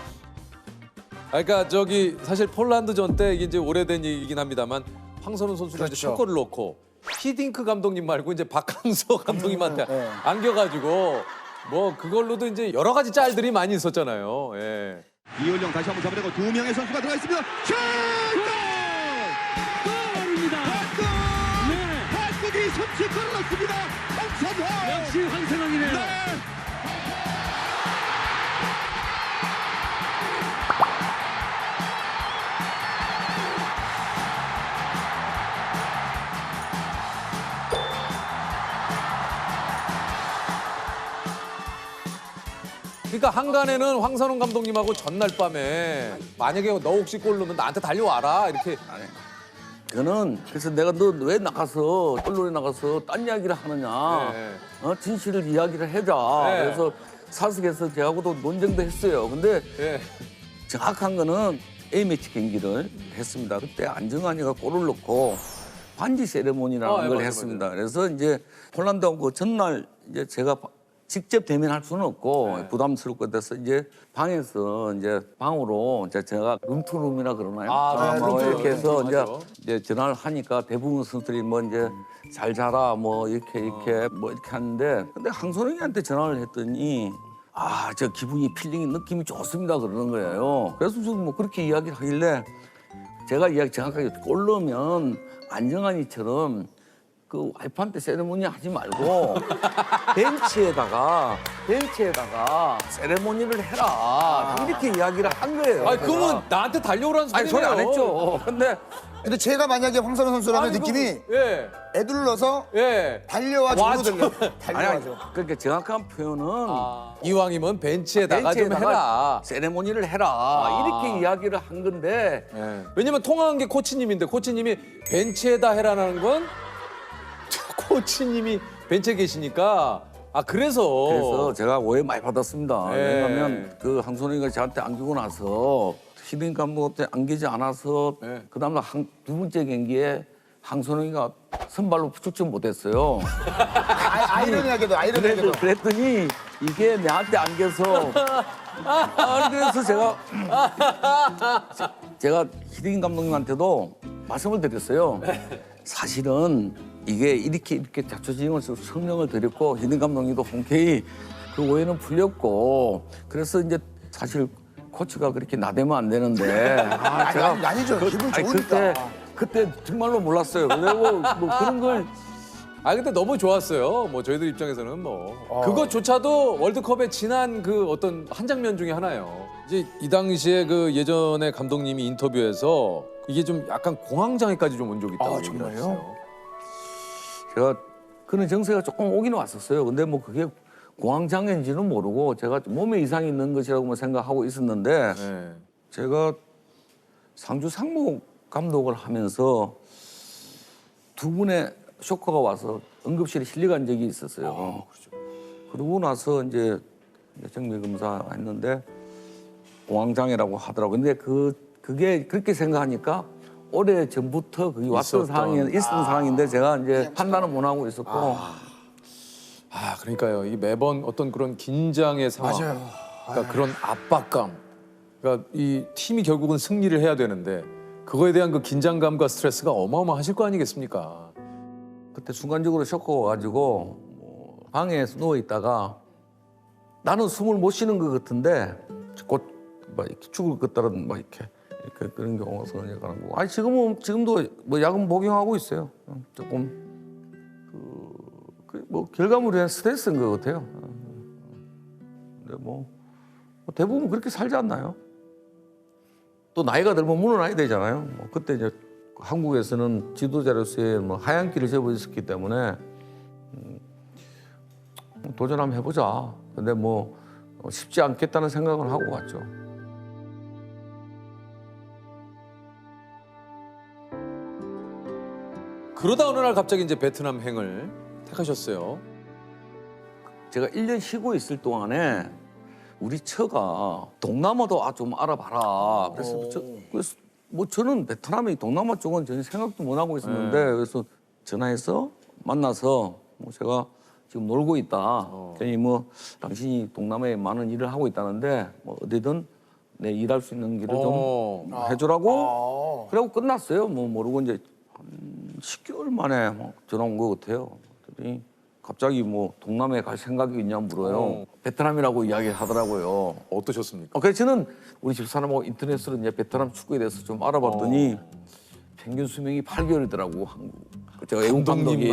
[SPEAKER 1] 그러니까 저기 사실 폴란드전 때 이게 이제 오래된 얘기긴 합니다만 황선우 선수가 이제 첫 골을 넣고 히딩크 감독님 말고 이제 박항서 감독님한테 안겨가지고 뭐 그걸로도 이제 여러 가지 짤들이 많이 있었잖아요. 예.
[SPEAKER 7] 이훈영 다시 한번 잡아내고 2명의 선수가 들어가 있습니다. 슛! 골입니다. 한국이 선취골을 넣습니다. 황선홍. 역시 황선홍이네요. 네.
[SPEAKER 1] 그러니까 한간에는 황선홍 감독님하고 전날 밤에 만약에 너 혹시 골 넣으면 나한테 달려와라 이렇게.
[SPEAKER 6] 그거는 그래서 내가 너 왜 나가서 언론에 나가서 딴 이야기를 하느냐.
[SPEAKER 1] 네.
[SPEAKER 6] 진실을 이야기를 해자.
[SPEAKER 1] 네.
[SPEAKER 6] 그래서 사석에서 제하고도 논쟁도 했어요. 근데
[SPEAKER 1] 예.
[SPEAKER 6] 정확한 거는 A매치 경기를 했습니다. 그때 안정환이가 골을 넣고 반지 세레모니라는 걸
[SPEAKER 1] 맞아,
[SPEAKER 6] 했습니다. 그래서 이제 폴란드하고 그 전날 이제 제가 직접 대면할 수는 없고 부담스럽고 돼서 이제 방에서 이제 방으로 이제 제가 룸투룸이라 그러나요? 뭐 이렇게 해서 이제 전화를 하니까 대부분 선수들이 뭐 이제 잘 자라 뭐 이렇게 뭐 이렇게 하는데 근데 황선홍이한테 전화를 했더니 저 기분이 필링이 느낌이 좋습니다 그러는 거예요. 그래서 저는 뭐 그렇게 이야기를 하길래 제가 이야기 정확하게 골 넣으면 안정환이처럼 그 와이프한테 세레모니 하지 말고 벤치에다가 세레모니를 해라 이렇게 이야기를 한 거예요.
[SPEAKER 1] 아 그러면 나한테 달려오라는 소리네요.
[SPEAKER 6] 아니 소리 안 했죠.
[SPEAKER 3] 근데 제가 만약에 황선홍 선수라면
[SPEAKER 1] 아니,
[SPEAKER 3] 느낌이
[SPEAKER 1] 예.
[SPEAKER 3] 애둘러서
[SPEAKER 1] 예.
[SPEAKER 3] 달려와
[SPEAKER 1] 와줘.
[SPEAKER 3] 주로
[SPEAKER 6] 아니,
[SPEAKER 3] 달려와줘.
[SPEAKER 6] 그러니까 정확한 표현은
[SPEAKER 1] 이왕이면 벤치에다가 좀 해라.
[SPEAKER 6] 세레모니를 해라 이렇게 이야기를 한 건데
[SPEAKER 1] 예. 왜냐면 통화한 게 코치님인데 코치님이 벤치에다 해라는 건 코치님이 벤치에 계시니까 그래서
[SPEAKER 6] 제가 오해 많이 받았습니다.
[SPEAKER 1] 네.
[SPEAKER 6] 왜냐하면 그 황선홍이가 저한테 안기고 나서 히딩 감독한테 안기지 않아서
[SPEAKER 1] 네.
[SPEAKER 6] 그다음 두 번째 경기에 황선홍이가 선발로 출전 못했어요.
[SPEAKER 3] 아이러니하게도.
[SPEAKER 6] 그랬더니 이게 내한테 안겨서 그래서 제가 히딩 감독님한테도 말씀을 드렸어요. 사실은 이게 이렇게 자초지종을 성명을 드렸고 히딩 감독님도 흔쾌히 그 오해는 풀렸고 그래서 이제 사실 코치가 그렇게 나대면 안 되는데
[SPEAKER 3] 아니죠. 기분 좋으니까.
[SPEAKER 6] 그때 정말로 몰랐어요. 그리고 뭐 그런 걸
[SPEAKER 1] 근데 너무 좋았어요. 뭐 저희들 입장에서는 뭐 그것조차도 월드컵의 지난 그 어떤 한 장면 중에 하나예요. 이제 이 당시에 그 예전에 감독님이 인터뷰에서 이게 좀 약간 공황장애까지 좀 온 적이 있다고 얘기를 했어요.
[SPEAKER 6] 제가 그런 정세가 조금 오긴 왔었어요. 근데 뭐 그게 공황장애인지는 모르고 제가 몸에 이상이 있는 것이라고 생각하고 있었는데
[SPEAKER 1] 네.
[SPEAKER 6] 제가 상주 상무 감독을 하면서 두 분의 쇼커가 와서 응급실에 실려간 적이 있었어요. 그러고 나서 이제 정밀 검사 했는데 공황장애라고 하더라고요. 근데 그게 그렇게 생각하니까 오래 전부터 그게 왔던 상황이 있었던 상황인데 제가 이제 판단을 못 하고 있었고.
[SPEAKER 1] 그러니까요. 이 매번 어떤 그런 긴장의 상황,
[SPEAKER 3] 맞아요.
[SPEAKER 1] 그러니까 그런 압박감, 그러니까 이 팀이 결국은 승리를 해야 되는데 그거에 대한 그 긴장감과 스트레스가 어마어마하실 거 아니겠습니까?
[SPEAKER 6] 그때 순간적으로 쇼크가 와가지고 뭐 방에서 누워 있다가 나는 숨을 못 쉬는 것 같은데 곧 막 이렇게 죽을 것 같다는 막 이렇게 그런 경우가 생겨가지고 지금도 뭐 약은 복용하고 있어요. 조금 뭐 결과물에 스트레스인 것 같아요. 근데 뭐 대부분 그렇게 살지 않나요? 또 나이가 들면 물러나야 되잖아요. 뭐 그때 이제 한국에서는 지도자로서의 뭐 하얀 길을 접어 있었기 때문에 도전 한번 해보자. 근데 뭐 쉽지 않겠다는 생각을 하고 왔죠.
[SPEAKER 1] 그러다 어느 날 갑자기 이제 베트남행을 택하셨어요.
[SPEAKER 6] 제가 1년 쉬고 있을 동안에 우리 처가 동남아도 좀 알아봐라. 그래서 뭐 저는 베트남의 동남아 쪽은 전혀 생각도 못 하고 있었는데 그래서 전화해서 만나서 뭐 제가 지금 놀고 있다. 그러니 뭐 당신이 동남아에 많은 일을 하고 있다는데 뭐 어디든 내 일할 수 있는 길을 좀 해주라고. 그리고 끝났어요. 뭐 모르고 이제 한 10개월 만에 뭐 전화 온 것 같아요. 그랬더니 갑자기 뭐 동남아에 갈 생각이 있냐 물어요. 베트남이라고 이야기하더라고요.
[SPEAKER 1] 어떠셨습니까?
[SPEAKER 6] 그래서 저는 우리 집사람하고 인터넷으로 이제 베트남 축구에 대해서 좀 알아봤더니 평균 수명이 8개월이더라고. 제가 외국 감독이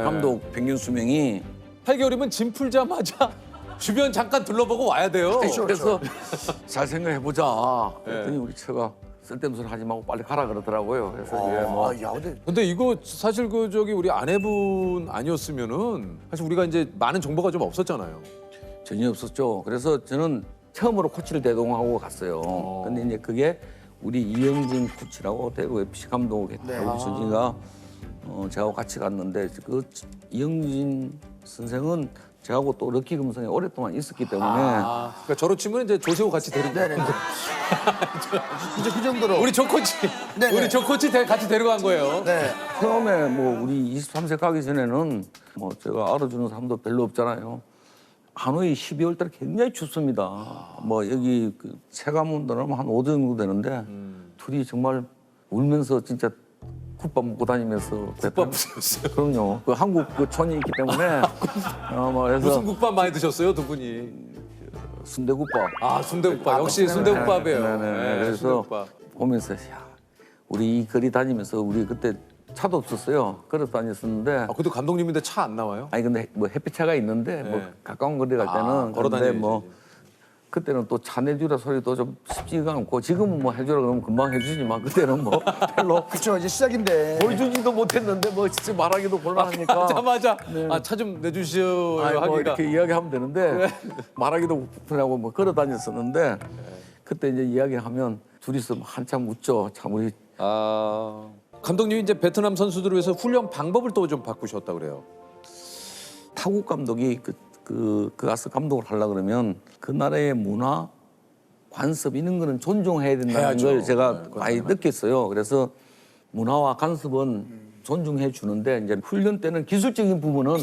[SPEAKER 6] 감독 평균 수명이
[SPEAKER 1] 8개월이면 짐 풀자마자 주변 잠깐 둘러보고 와야 돼요.
[SPEAKER 6] 그래서 잘 생각해보자. 그랬더니 우리 처가 쓸데없는 소리 하지 말고 빨리 가라 그러더라고요. 그래서 이제 뭐
[SPEAKER 1] 근데 이거 사실 그 저기 우리 아내분 아니었으면은 사실 우리가 이제 많은 정보가 좀 없었잖아요.
[SPEAKER 6] 전혀 없었죠. 그래서 저는 처음으로 코치를 대동하고 갔어요. 근데 이제 그게 우리 이영진 코치라고 대구 FC 감독했다고 주진이가 저하고 같이 갔는데 그 이영진 선생은 저하고 또 럭키 금성에 오랫동안 있었기 때문에
[SPEAKER 1] 그러니까 저로 치면 이제 조세호 같이 데리고
[SPEAKER 3] 이제 그 정도로.
[SPEAKER 1] 우리 조 코치,
[SPEAKER 3] 네네.
[SPEAKER 1] 우리 조 코치 같이 데려간 거예요.
[SPEAKER 3] 네.
[SPEAKER 6] 처음에 뭐 우리 23세 가기 전에는 뭐 제가 알아주는 사람도 별로 없잖아요. 하노이 12월 달에 굉장히 춥습니다. 뭐 여기 그 체감온도는 한 5도 정도 되는데 둘이 정말 울면서 진짜 국밥 먹고 다니면서
[SPEAKER 1] 국밥 드셨어요?
[SPEAKER 6] 그럼요. 그 한국 그 촌이 있기 때문에 뭐 그래서
[SPEAKER 1] 무슨 국밥 많이 드셨어요, 두 분이?
[SPEAKER 6] 순대국밥.
[SPEAKER 1] 아, 순대국밥. 역시 순대국밥이에요.
[SPEAKER 6] 네, 그래서
[SPEAKER 1] 순대국밥.
[SPEAKER 6] 보면서 야, 우리 이 거리 다니면서 우리 그때 차도 없었어요. 걸어 다녔었는데
[SPEAKER 1] 그래도 감독님인데 차 안 나와요?
[SPEAKER 6] 아니 근데 뭐 햇빛차가 있는데 뭐 가까운 거리 갈 때는
[SPEAKER 1] 걸어
[SPEAKER 6] 그런데
[SPEAKER 1] 다녀야지.
[SPEAKER 6] 뭐 그때는 또 차 내주라 소리도 좀 쉽지가 않고 지금은 뭐 해주라 그러면 금방 해주지만 그때는 뭐 별로
[SPEAKER 3] 그렇죠. 이제 시작인데.
[SPEAKER 6] 보여주지도 못했는데 뭐 진짜 말하기도 곤란하니까
[SPEAKER 1] 가자마자 차 좀 내주시오
[SPEAKER 6] 아니, 뭐
[SPEAKER 1] 하기가.
[SPEAKER 6] 이렇게 이야기하면 되는데 말하기도 불편하고 뭐 걸어 다녔었는데 그때 이제 이야기하면 둘이서 한참 웃죠. 참 우리
[SPEAKER 1] 감독님이 이제 베트남 선수들을 위해서 훈련 방법을 또 좀 바꾸셨다 그래요.
[SPEAKER 6] 타국 감독이 그 가서 감독을 하려 그러면 그 나라의 문화, 관습 이런 거는 존중해야 된다는
[SPEAKER 1] 해야죠.
[SPEAKER 6] 걸 제가
[SPEAKER 1] 그건
[SPEAKER 6] 많이
[SPEAKER 1] 당연하죠.
[SPEAKER 6] 느꼈어요. 그래서 문화와 관습은 존중해 주는데 이제 훈련 때는 기술적인 부분은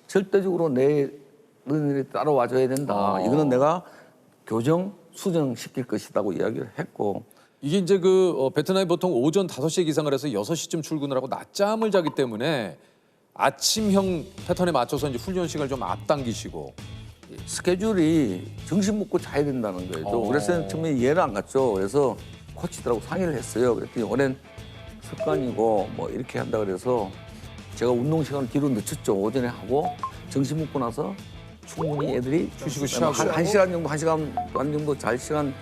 [SPEAKER 6] 절대적으로 내 너희들이 따라와 줘야 된다. 이거는 내가 교정 수정시킬 것이라고 이야기를 했고
[SPEAKER 1] 이게 이제 그 베트남이 보통 오전 5시에 기상을 해서 6시쯤 출근을 하고 낮잠을 자기 때문에 아침형 패턴에 맞춰서 이제 훈련 시간을 좀 앞당기시고.
[SPEAKER 6] 스케줄이 정신 먹고 자야 된다는 거예요. 또 그래서 처음에 이해를 안 갔죠. 그래서 코치들하고 상의를 했어요. 그랬더니 오랜 습관이고 뭐 이렇게 한다 그래서 제가 운동 시간을 뒤로 늦췄죠. 오전에 하고 점심 먹고 나서 충분히 애들이
[SPEAKER 1] 휴식을 취하고.
[SPEAKER 6] 한 시간 정도, 한 시간 반 정도 잘 시간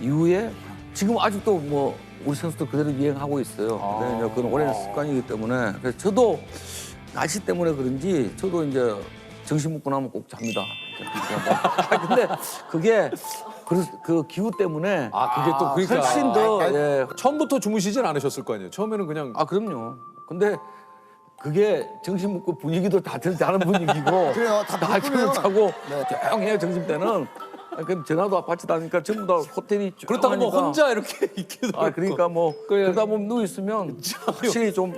[SPEAKER 6] 이후에 지금 아직도 뭐 우리 선수들 그대로 이행하고 있어요. 근데 이제 그건 오랜 습관이기 때문에 그래서 저도 날씨 때문에 그런지 저도 이제 점심 먹고 나면 꼭 잡니다. 근데 그게 그 기후 때문에
[SPEAKER 1] 그게 또 그러니까
[SPEAKER 6] 훨씬 더 예.
[SPEAKER 1] 처음부터 주무시진 않으셨을 거 아니에요. 처음에는 그냥
[SPEAKER 6] 그럼요. 근데 그게 점심 먹고 분위기도 다른 분위기고
[SPEAKER 3] 그래요. 다
[SPEAKER 6] 낮잠을 자고 조용해요 점심 때는. 그럼 전화도 받치다니까 전부 다 호텔이
[SPEAKER 1] 그렇다고 뭐
[SPEAKER 6] 조용하니까.
[SPEAKER 1] 혼자 이렇게 있기도 하고.
[SPEAKER 6] 그러니까 뭐 그러다 보면 누워 있으면 확실히 좀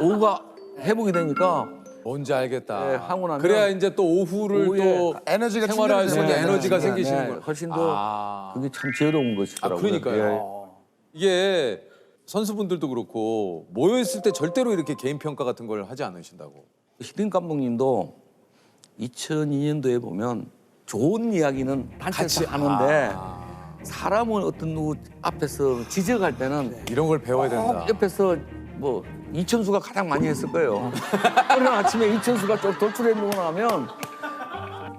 [SPEAKER 6] 오후가 회복이 되니까
[SPEAKER 1] 뭔지 알겠다.
[SPEAKER 6] 네, 하고 나면
[SPEAKER 1] 그래야 이제 또 오후를
[SPEAKER 6] 오후에
[SPEAKER 1] 또
[SPEAKER 3] 에너지가
[SPEAKER 1] 생활할 수 있는
[SPEAKER 3] 충전이 되는
[SPEAKER 1] 에너지가
[SPEAKER 3] 거죠.
[SPEAKER 1] 생기시는 거예요.
[SPEAKER 6] 훨씬 더 그게 참 지혜로운 것이더라고요.
[SPEAKER 1] 그러니까요. 이게 선수분들도 그렇고 모여 있을 때 절대로 이렇게 개인 평가 같은 걸 하지 않으신다고.
[SPEAKER 6] 히딩 감독님도 2002년도에 보면 좋은 이야기는 단체에서 하는데 사람을 어떤 누구 앞에서 지적할 때는
[SPEAKER 1] 이런 걸 배워야 된다.
[SPEAKER 6] 옆에서 뭐 이천수가 가장 많이 했을 거예요. 오늘 아침에 이천수가 좀 돌출해 놓고 나면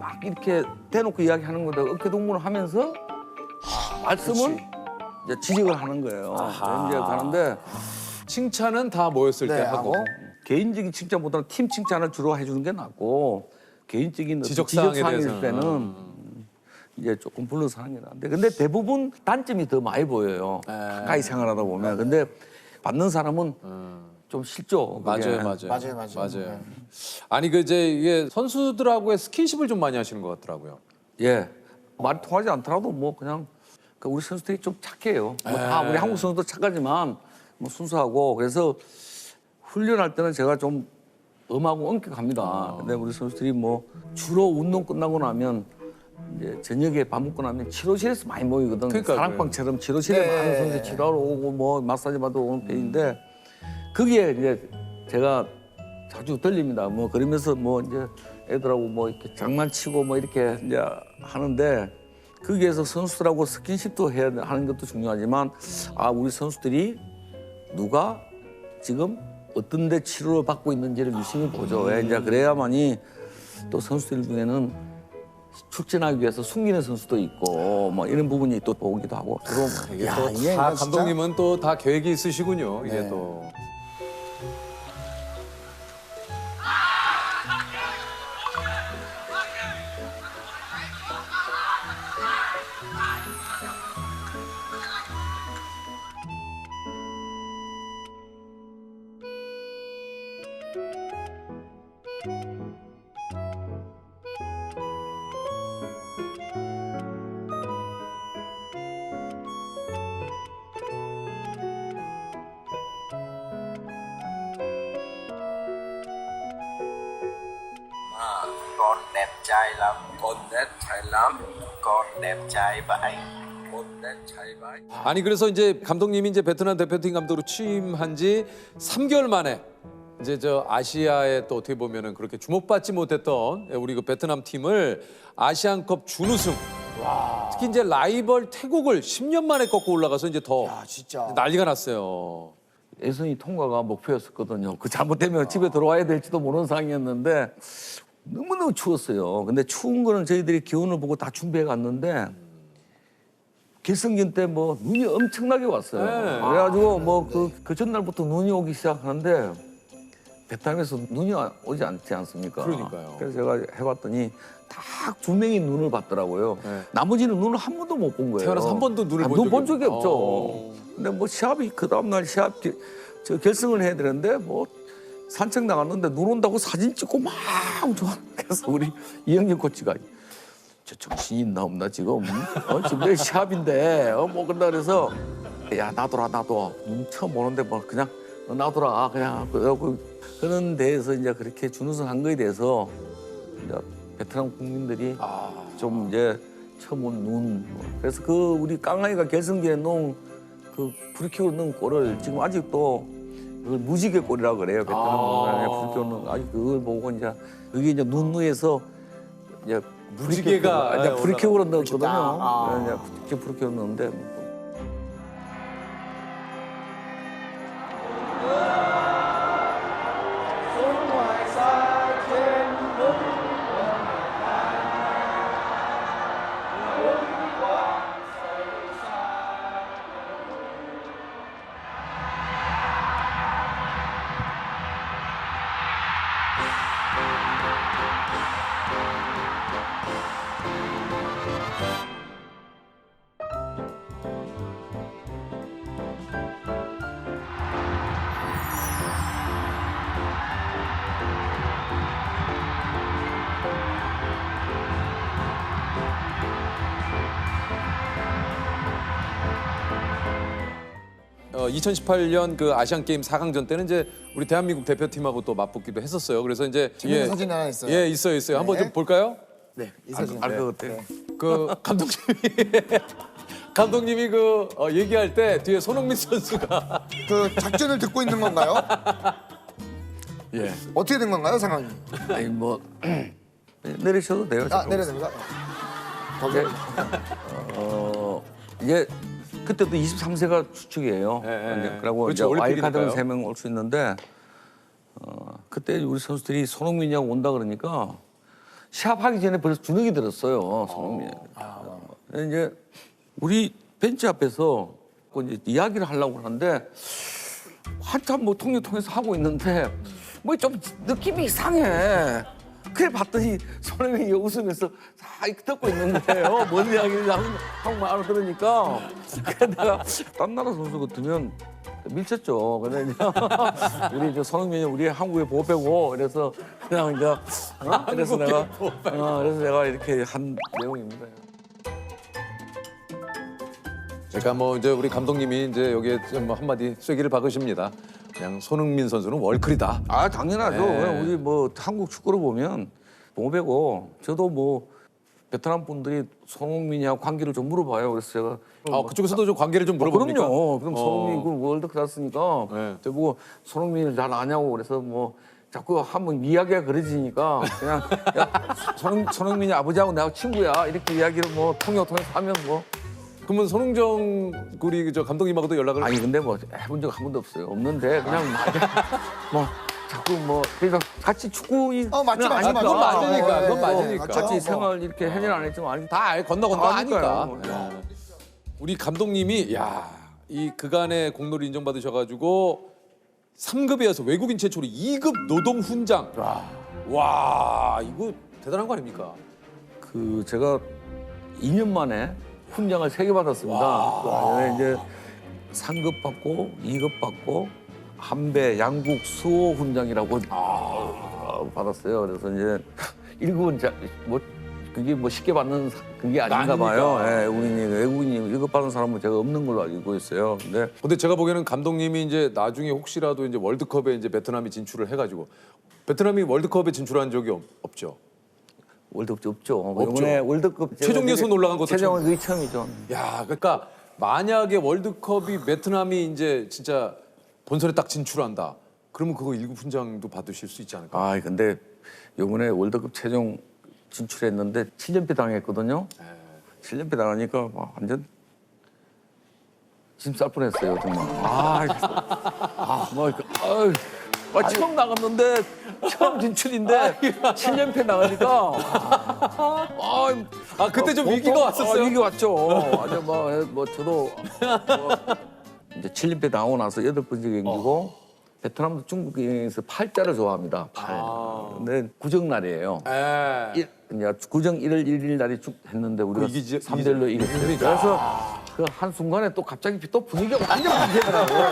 [SPEAKER 6] 막 이렇게 대놓고 이야기하는 건데 어깨 동무를 하면서 말씀은 이제 지적을 하는 거예요. 이제 가는데
[SPEAKER 1] 칭찬은 다 모였을 때 하고.
[SPEAKER 6] 개인적인 칭찬보다는 팀 칭찬을 주로 해주는 게 낫고 개인적인
[SPEAKER 1] 지적사항에
[SPEAKER 6] 지적사항일
[SPEAKER 1] 대해서는.
[SPEAKER 6] 때는 이제 조금 불러서 하는 게 나은데 근데 대부분 단점이 더 많이 보여요. 가까이 생활하다 보면. 근데 받는 사람은 좀 싫죠. 그게.
[SPEAKER 1] 맞아요. 아니 그 이제 이게 선수들하고의 스킨십을 좀 많이 하시는 것 같더라고요.
[SPEAKER 6] 예. 말이 통하지 않더라도 뭐 그냥 우리 선수들이 좀 착해요. 뭐 다 우리 한국 선수도 착하지만 뭐 순수하고 그래서 훈련할 때는 제가 좀 엄하고 엄격합니다. 근데 우리 선수들이 뭐 주로 운동 끝나고 나면 이제 저녁에 밥 먹고 나면 치료실에서 많이 모이거든.
[SPEAKER 1] 그러니까요.
[SPEAKER 6] 사랑방처럼 치료실에 많은 선수들이 치료하러 오고 뭐 마사지 받으러 오는 편인데 거기에 이제 제가 자주 들립니다. 뭐 그러면서 뭐 이제 애들하고 뭐 이렇게 장난치고 뭐 이렇게 이제 하는데 거기에서 선수들하고 스킨십도 해야 하는 것도 중요하지만 우리 선수들이 누가 지금 어떤 데 치료를 받고 있는지를 유심히 보죠. 이제 그래야만이 또 선수들 중에는 출전하기 위해서 숨기는 선수도 있고 뭐 이런 부분이 또 보기도 하고 그럼
[SPEAKER 1] 이게 또 다 감독님은 또 다 계획이 있으시군요. 이게 또.
[SPEAKER 8] Con đẹp trai lắm. Con đẹp trai lắm. Con đẹp trai vậy. Con đẹp trai vậy.
[SPEAKER 1] 아니 그래서 이제 감독님이 이제 베트남 대표팀 감독으로 취임한 지 3개월 만에 이제 저 아시아에 또 어떻게 보면은 그렇게 주목받지 못했던 우리 그 베트남 팀을 아시안컵 준우승. 특히 이제 라이벌 태국을 10년 만에 꺾고 올라가서 이제 더 난리가 났어요.
[SPEAKER 6] 예선이 통과가 목표였었거든요. 그 잘못되면 집에 들어와야 될지도 모르는 상황이었는데 너무너무 추웠어요. 근데 추운 거는 저희들이 기온을 보고 다 준비해 갔는데 결승전 때 뭐 눈이 엄청나게 왔어요.
[SPEAKER 1] 네.
[SPEAKER 6] 그래가지고 뭐 그 전날부터 눈이 오기 시작하는데 베트남에서 눈이 오지 않지 않습니까?
[SPEAKER 1] 그러니까요.
[SPEAKER 6] 그래서 제가 해봤더니 딱 두 명이 눈을 봤더라고요.
[SPEAKER 1] 네.
[SPEAKER 6] 나머지는 눈을 한 번도 못 본 거예요.
[SPEAKER 1] 태어나서 한 번도 눈을
[SPEAKER 6] 본 적이 없죠. 근데 뭐 시합이 그 다음날 시합 저 결승을 해야 되는데 뭐 산책 나갔는데 눈 온다고 사진 찍고 막 좋아. 그래서 우리 이영진 코치가 저 정신이 있나 없나 지금? 지금 내 시합인데 뭐 그런다 그래서 야 나도라 나도 눈 처음 보는데 뭐 그냥 놔둬라 그냥 그런 데에서 이제 그렇게 준우승 한 거에 대해서 이제 베트남 국민들이 좀 이제 처음 온 눈. 그래서 그 우리 깡아이가 결승기에 넣은 그 불키고 넣은 골을 지금 아직도 그걸 무지개 골이라고 그래요. 베트남 분들이 불키고 넣은 아직 그걸 보고 이제 그게 이제 눈 위에서 이제
[SPEAKER 1] 무지개가
[SPEAKER 6] 이제 불키고로 넣었거든요.
[SPEAKER 2] 아.
[SPEAKER 6] 이제 불키고 넣었는데.
[SPEAKER 1] 어, 2018년 그 아시안 게임 4강전 때는 이제 우리 대한민국 대표팀하고 또 맞붙기도 했었어요. 그래서 이제
[SPEAKER 3] 재밌는 사진 하나 있어요.
[SPEAKER 1] 예, 있어요. 한번 좀 볼까요?
[SPEAKER 3] 네, 이 사진.
[SPEAKER 6] 알것 같아요.
[SPEAKER 1] 그 감독님이 그 얘기할 때 뒤에 손흥민 선수가
[SPEAKER 3] 그 작전을 듣고 있는 건가요?
[SPEAKER 1] 예.
[SPEAKER 3] 어떻게 된 건가요, 상황이?
[SPEAKER 6] 아니 뭐 내리셔도 돼요.
[SPEAKER 3] 아,
[SPEAKER 6] 지금.
[SPEAKER 3] 내려됩니다.
[SPEAKER 6] 네. 이제 그때도 23세가 추측이에요.
[SPEAKER 1] 예.
[SPEAKER 6] 그리고
[SPEAKER 1] 그렇죠,
[SPEAKER 6] 이제 와일드카드는
[SPEAKER 1] 올림픽이니까요.
[SPEAKER 6] 3명 올 수 있는데 그때 우리 선수들이 손흥민이하고 온다 그러니까 시합하기 전에 벌써 주눅이 들었어요. 손흥민이. 이제 우리 벤치 앞에서 그 이제 이야기를 하려고 하는데 한참 뭐 통해서 하고 있는데 뭐 좀 느낌이 이상해. 그래 봤더니 손흥민이 웃으면서 다 듣고 있는 거예요. 뭔 이야기를 하고 알아들으니까. 그래 내가 딴 나라 선수 같으면 밀쳤죠. 그래 이제 우리 저 손흥민이 우리 한국의 보배고 그래서 그냥 이제 그래서 내가 이렇게 한 내용입니다.
[SPEAKER 1] 그러니까 뭐 이제 우리 감독님이 이제 여기에 좀 한마디 쐐기를 박으십니다. 그냥 손흥민 선수는 월클이다.
[SPEAKER 6] 아 당연하죠.
[SPEAKER 1] 네.
[SPEAKER 6] 우리 뭐 한국 축구를 보면 보배고 저도 뭐 베트남 분들이 손흥민이하고 관계를 좀 물어봐요. 그래서 제가
[SPEAKER 1] 그쪽에서도 좀 관계를 좀 물어봅니까?
[SPEAKER 6] 그럼요. 그럼 손흥민 그 월드 클래스니까
[SPEAKER 1] 네.
[SPEAKER 6] 저보고 손흥민을 잘 아냐고 그래서 뭐 자꾸 한번 이야기가 그려지니까 그냥 야, 손흥민이 아버지하고 내가 친구야 이렇게 이야기를 뭐 통해서 하면 뭐
[SPEAKER 1] 그러면 손흥정 우리 저 감독님하고도 연락을
[SPEAKER 6] 아니 근데 뭐 해본 적 한 번도 없어요. 없는데 그냥 뭐 자꾸 뭐 그러니까 같이 축구
[SPEAKER 3] 맞지.
[SPEAKER 1] 그건 맞으니까. 그건
[SPEAKER 3] 네,
[SPEAKER 1] 맞으니까.
[SPEAKER 6] 같이
[SPEAKER 3] 뭐.
[SPEAKER 6] 생활 이렇게 해는 안 했지만
[SPEAKER 1] 다 건너
[SPEAKER 6] 다
[SPEAKER 1] 아니까.
[SPEAKER 6] 아니까요.
[SPEAKER 1] 예. 우리 감독님이 이 그간의 공로를 인정받으셔가지고 3급이어서 외국인 최초로 2급 노동 훈장. 와 이거 대단한 거 아닙니까?
[SPEAKER 6] 그 제가 2년 만에 훈장을 3개 받았습니다. 이제 상급 받고 2급 받고 한배 양국 수호 훈장이라고 받았어요. 그래서 이제 1급은 뭐 그게 뭐 쉽게 받는 그게 아닌가 봐요. 예, 외국인이 1급 받은 사람은 제가 없는 걸로 알고 있어요.
[SPEAKER 1] 근데 제가 보기에는 감독님이 이제 나중에 혹시라도 이제 월드컵에 이제 베트남이 진출을 해가지고 베트남이 월드컵에 진출한 적이 없죠.
[SPEAKER 6] 월드컵 없죠.
[SPEAKER 1] 없죠.
[SPEAKER 6] 이번에 월드컵
[SPEAKER 1] 최종 예선 올라간 것도
[SPEAKER 6] 최종은 그게 처음이죠.
[SPEAKER 1] 야, 그러니까 만약에 월드컵이 베트남이 이제 진짜 본선에 딱 진출한다. 그러면 그거 1급 훈장도 받으실 수 있지 않을까?
[SPEAKER 6] 아, 근데 이번에 월드컵 최종 진출했는데 7연패 당했거든요. 7연패 당하니까 완전 짐 쌀 뻔했어요, 정말. 처음 나갔는데 처음 진출인데 7연패 나가니까
[SPEAKER 1] 그때 좀 위기가 왔었어요.
[SPEAKER 6] 위기 왔죠. 아주 뭐 저도 이제 7연패 나오고 나서 8번째 경기고 베트남도 중국 경기에서 8자를 좋아합니다. 8. 근데 구정날이에요. 이제 구정 1월 1일 날이 했는데 우리가 3대1로 이겼어요. 그래서 그 한순간에 또 갑자기 또 분위기가 완전 바뀌더라고요.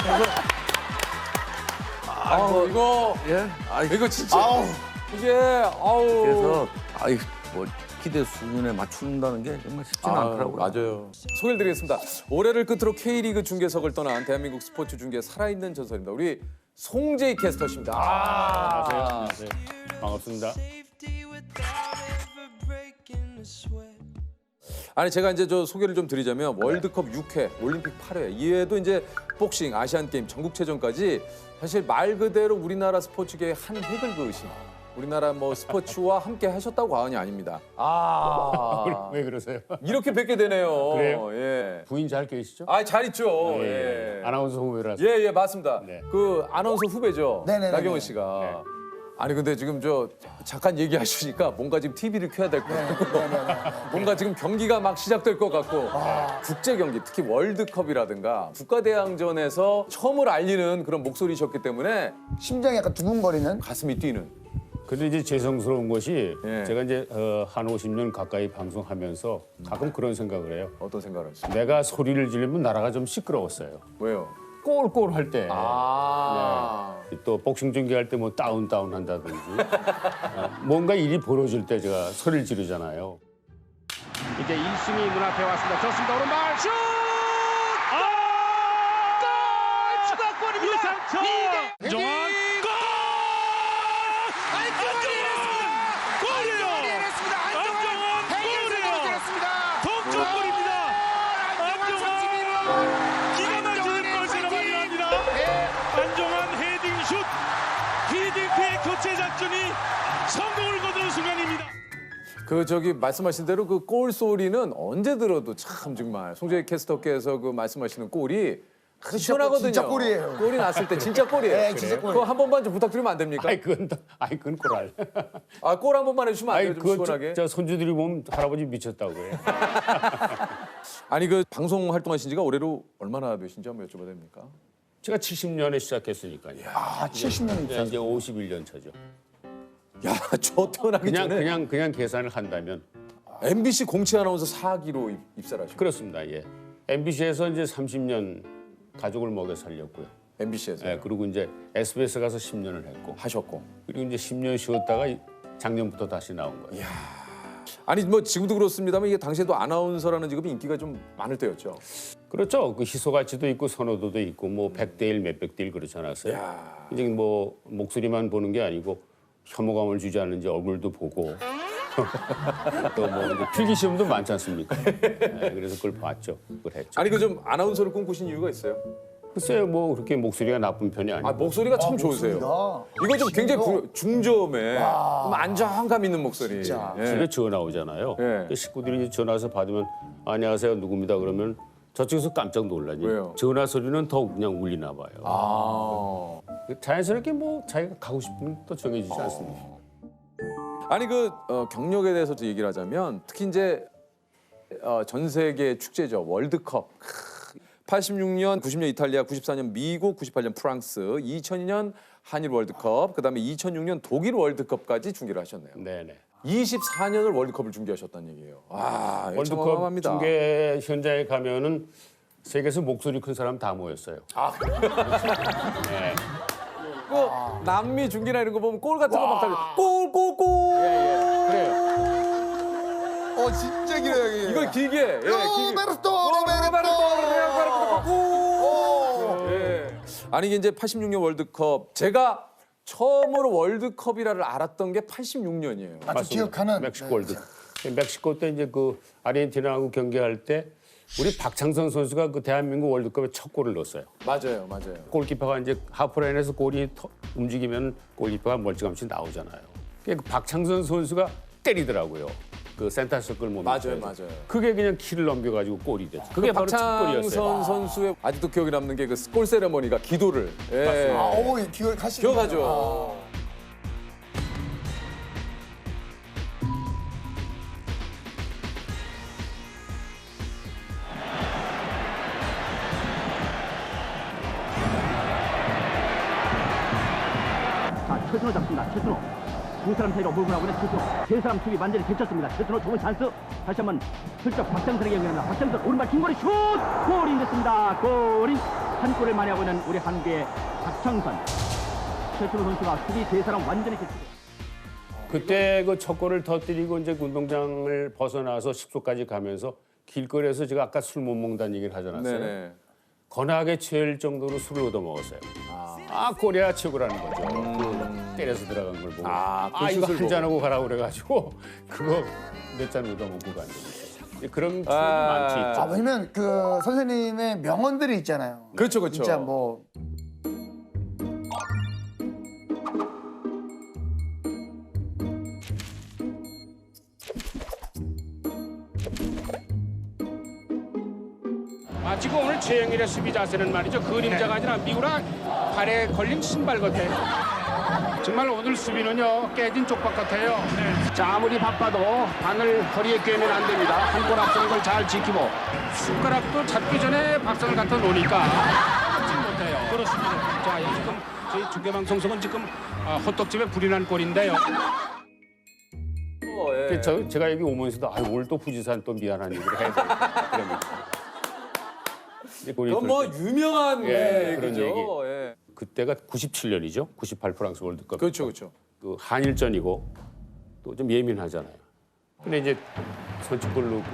[SPEAKER 1] 이거 진짜 이게
[SPEAKER 6] 그래서 뭐 기대 수준에 맞춘다는 게 정말 쉽지는 않더라고요.
[SPEAKER 1] 맞아요. 소개를 드리겠습니다. 올해를 끝으로 K리그 중계석을 떠난 대한민국 스포츠 중계 살아있는 전설입니다. 우리 송재희 캐스터십니다.
[SPEAKER 9] 안녕하세요. 반갑습니다.
[SPEAKER 1] 아니 제가 이제 저 소개를 좀 드리자면 월드컵 6회, 올림픽 8회 이외에도 이제 복싱, 아시안 게임, 전국체전까지 사실 말 그대로 우리나라 스포츠계의 한 획을 그으신 우리나라 뭐 스포츠와 함께 하셨다고 과언이 아닙니다.
[SPEAKER 9] 왜 그러세요?
[SPEAKER 1] 이렇게 뵙게 되네요.
[SPEAKER 9] 그래요?
[SPEAKER 1] 예.
[SPEAKER 9] 부인 잘 계시죠?
[SPEAKER 1] 잘 있죠. 예.
[SPEAKER 9] 아나운서 후배라서.
[SPEAKER 1] 예, 맞습니다.
[SPEAKER 9] 네.
[SPEAKER 1] 그 아나운서 후배죠.
[SPEAKER 3] 네네네네.
[SPEAKER 1] 나경원 씨가. 아니 근데 지금 저 잠깐 얘기하시니까 뭔가 지금 TV를 켜야 될 것 같고 뭔가 지금 경기가 막 시작될 것 같고 국제 경기 특히 월드컵이라든가 국가대항전에서 처음으로 알리는 그런 목소리셨기 때문에
[SPEAKER 3] 심장이 약간 두근거리는.
[SPEAKER 1] 가슴이 뛰는.
[SPEAKER 9] 근데 이제 죄송스러운 것이
[SPEAKER 1] 예.
[SPEAKER 9] 제가 이제 한 50년 가까이 방송하면서 가끔 그런 생각을 해요.
[SPEAKER 1] 어떤 생각을 하시죠?
[SPEAKER 9] 내가 소리를 지르면 나라가 좀 시끄러웠어요.
[SPEAKER 1] 왜요?
[SPEAKER 9] 꼴꼴 할 때. 또 복싱 중계할 때 뭐 다운 한다든지 뭔가 일이 벌어질 때 제가 소리를 지르잖아요.
[SPEAKER 7] 이제 1승이 눈앞에 왔습니다. 좋습니다. 오른발 슛! 골! 추가골입니다. 유상철! 정원! 골! 안정환이 해냈습니다. 안정환 골이에요. 동점골입니다. 안정환 기가 막히는 골세로 마무리합니다. 안정환 헤딩슛 PDP의 교체 작전이 성공을 거두는 순간입니다.
[SPEAKER 1] 그 저기 말씀하신 대로 그 골 소리는 언제 들어도 참 정말 송재희 캐스터께서 그 말씀하시는 골이 시원하거든요.
[SPEAKER 3] 진짜 골이에요.
[SPEAKER 1] 골이 났을 때 진짜 골이에요.
[SPEAKER 3] 네, 진짜 골.
[SPEAKER 1] 그거 한 번만 좀 부탁드리면 안 됩니까?
[SPEAKER 9] 그건 꼴알.
[SPEAKER 1] 골 한 번만 해주시면 안 돼요? 좀
[SPEAKER 9] 그거
[SPEAKER 1] 시원하게.
[SPEAKER 9] 저 손주들이 보면 할아버지 미쳤다고 해요.
[SPEAKER 1] 아니 그 방송 활동하신 지가 올해로 얼마나 되신지 한번 여쭤봐도 됩니까?
[SPEAKER 9] 제가 70년에 시작했으니까요.
[SPEAKER 3] 70년이
[SPEAKER 9] 이제 51년 차죠.
[SPEAKER 1] 야, 저 태어나기 전에
[SPEAKER 9] 그냥 계산을 한다면
[SPEAKER 1] MBC 공채 아나운서 4기로 입사를 하셨고
[SPEAKER 9] 그렇습니다. 예. MBC에서 이제 30년 가족을 먹여 살렸고요.
[SPEAKER 1] MBC에서
[SPEAKER 9] 예, 그리고 이제 SBS 가서 10년을 했고
[SPEAKER 1] 하셨고.
[SPEAKER 9] 그리고 이제 10년 쉬었다가 작년부터 다시 나온 거예요.
[SPEAKER 1] 아니 뭐 지금도 그렇습니다만 이게 당시에도 아나운서라는 직업이 인기가 좀 많을 때였죠.
[SPEAKER 9] 그렇죠. 그 희소가치도 있고 선호도도 있고 뭐 100대 1, 몇백 대 1 그렇지 않았어요. 이제 뭐 목소리만 보는 게 아니고 혐오감을 주지 않는지 얼굴도 보고 또 뭐 필기 시험도 많지 않습니까? 네, 그래서 그걸 봤죠. 그걸 했죠.
[SPEAKER 1] 아니 그 좀 아나운서를 꿈꾸신 이유가 있어요?
[SPEAKER 9] 글쎄요, 뭐 그렇게 목소리가 나쁜 편이 아니고.
[SPEAKER 1] 목소리가 참 좋으세요. 이거 좀 굉장히 중저음에 좀 안정감 있는 목소리.
[SPEAKER 3] 진짜.
[SPEAKER 1] 예.
[SPEAKER 9] 집에 전화 오잖아요.
[SPEAKER 1] 네.
[SPEAKER 9] 그 식구들이 전화해서 받으면 안녕하세요 누구입니다 그러면 저쪽에서 깜짝 놀라지.
[SPEAKER 1] 왜요?
[SPEAKER 9] 전화 소리는 더욱 그냥 울리나 봐요. 자연스럽게 뭐 자기가 가고 싶은 또 정해지지 않습니까?
[SPEAKER 1] 아니 그 경력에 대해서 또 얘기를 하자면 특히 이제 전 세계 축제죠 월드컵. 86년, 90년 이탈리아, 94년 미국, 98년 프랑스, 2002년 한일 월드컵, 그다음에 2006년 독일 월드컵까지 중계를 하셨네요.
[SPEAKER 9] 네네.
[SPEAKER 1] 24년을 월드컵을 중계하셨다는 얘기예요. 이거
[SPEAKER 9] 월드컵
[SPEAKER 1] 어마어마합니다.
[SPEAKER 9] 중계 현장에 가면은 세계에서 목소리 큰 사람 다 모였어요. 네.
[SPEAKER 1] 그 남미 중계나 이런 거 보면 골 같은 거 막 달려. 골골골.
[SPEAKER 9] 그래요.
[SPEAKER 3] 진짜 길어요. 이게.
[SPEAKER 1] 이걸 길게. 예, 길게. 예. 아니 이게 이제 86년 월드컵 제가 처음으로 월드컵이라를 알았던 게 86년이에요.
[SPEAKER 3] 아주 기억하는.
[SPEAKER 9] 멕시코 월드. 멕시코 때 이제 그 아르헨티나하고 경기할 때 우리 박창선 선수가 그 대한민국 월드컵에 첫 골을 넣었어요.
[SPEAKER 1] 맞아요.
[SPEAKER 9] 골키퍼가 이제 하프라인에서 골이 움직이면 골키퍼가 멀찌감치 나오잖아요. 그 박창선 선수가 때리더라고요. 그 센터 서클 몸에.
[SPEAKER 1] 맞아요.
[SPEAKER 9] 그게 그냥 키를 넘겨가지고 골이 됐죠. 그게 바로 첫 골이었어요.
[SPEAKER 1] 박창선 선수의 아직도 기억에 남는 게 그 골 세레머니가 기도를. 예. 기억하죠.
[SPEAKER 10] 자, 최순호 잡습니다. 최순호. 두 사람 사이로 몰고 나오는 최순호. 세 사람 수비 완전히 제쳤습니다. 최순호 좋은 찬스. 다시 한번 슬쩍 박장선에게 연결합니다. 박장선 오른발 킹거리 슛! 골이 됐습니다. 골인 한 골을 만회하고 있는 우리 한국의 박창선. 최순호 선수가 수비 세 사람 완전히 제치고.
[SPEAKER 9] 그때 그 첫 골을 터뜨리고 이제 운동장을 벗어나서 숙소까지 가면서 길거리에서 제가 아까 술 못 먹는다는 얘기를 하지 않았어요?
[SPEAKER 1] 네네.
[SPEAKER 9] 거나하게 취할 정도로 술을 얻어 먹었어요. 코리아 최고라는 거죠. 그 때려서 들어간 걸 보고
[SPEAKER 1] 그
[SPEAKER 9] 이거
[SPEAKER 1] 슛을
[SPEAKER 9] 한 잔하고 가라고 그래가지고 그거 몇 잔 얻어먹고 간 적이 있어요. 그런 추억이 많지 있죠.
[SPEAKER 3] 왜냐면 그 선생님의 명언들이 있잖아요.
[SPEAKER 1] 그렇죠, 그렇죠.
[SPEAKER 3] 진짜 뭐
[SPEAKER 9] 지금 오늘 최영일의 수비 자세는 말이죠. 그림자가 아니라 미우라 발에 걸린 신발 같아요. 정말 오늘 수비는요 깨진 쪽박 같아요. 자, 아무리 바빠도 바늘 허리에 꿰면 안 됩니다. 한 골 앞서는 걸 잘 지키고 숟가락도 잡기 전에 박선을 갖다 놓으니까 잡지 못해요. 그렇습니다. 자, 지금 저희 중계방송석은 지금 호떡집에 불이 난 꼴인데요. 제가 여기 오면서도 오늘 또 후지산 또 미안한 얘기를 해야 되겠다. 그러니까.
[SPEAKER 1] 그건 뭐 유명한
[SPEAKER 9] 그런
[SPEAKER 1] 얘기죠.
[SPEAKER 9] 얘기.
[SPEAKER 1] 예.
[SPEAKER 9] 그때가 97년이죠. 98 프랑스 월드컵.
[SPEAKER 1] 그렇죠, 그렇죠.
[SPEAKER 9] 그 한일전이고 또 좀 예민하잖아요. 근데 이제 선취골 넣고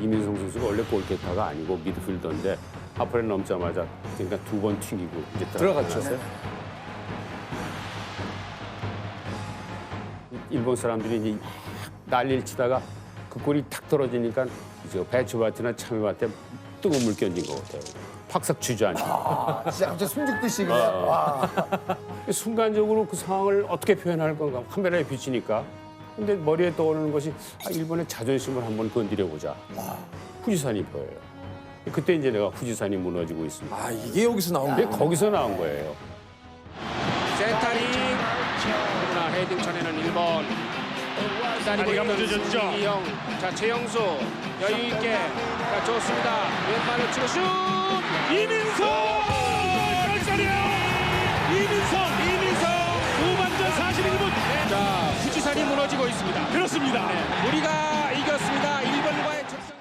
[SPEAKER 9] 이민성 선수가 원래 골키퍼가 아니고 미드필더인데 앞으로 넘자마자 그러니까 두 번 튕기고 이제 들어갔죠. 일본 사람들이 이제 난리를 치다가 그 골이 탁 떨어지니까 이제 배추밭이나 참외밭에 뜨거운 물 끼얹은 것 같아요. 팍삭 주저앉아.
[SPEAKER 3] 진짜 갑자기 숨죽듯이 그냥 와.
[SPEAKER 9] 순간적으로 그 상황을 어떻게 표현할 건가 카메라에 비치니까. 근데 머리에 떠오르는 것이 일본의 자존심을 한번 건드려 보자. 후지산이 보여요. 그때 이제 내가 후지산이 무너지고 있습니다.
[SPEAKER 1] 이게 여기서 나온
[SPEAKER 9] 근데 거기서 나온 거예요. 센터링. 그러나 헤딩 전에는 1번. 기다리고 있던 이영. 자, 최영수 여유 있게. 자, 좋습니다. 왼발을 치고 슛.
[SPEAKER 7] 이민성! 이민성! 후반전 41분.
[SPEAKER 9] 자, 후지산이 무너지고 있습니다.
[SPEAKER 7] 그렇습니다.
[SPEAKER 9] 우리가 이겼습니다. 일본과의 첫승.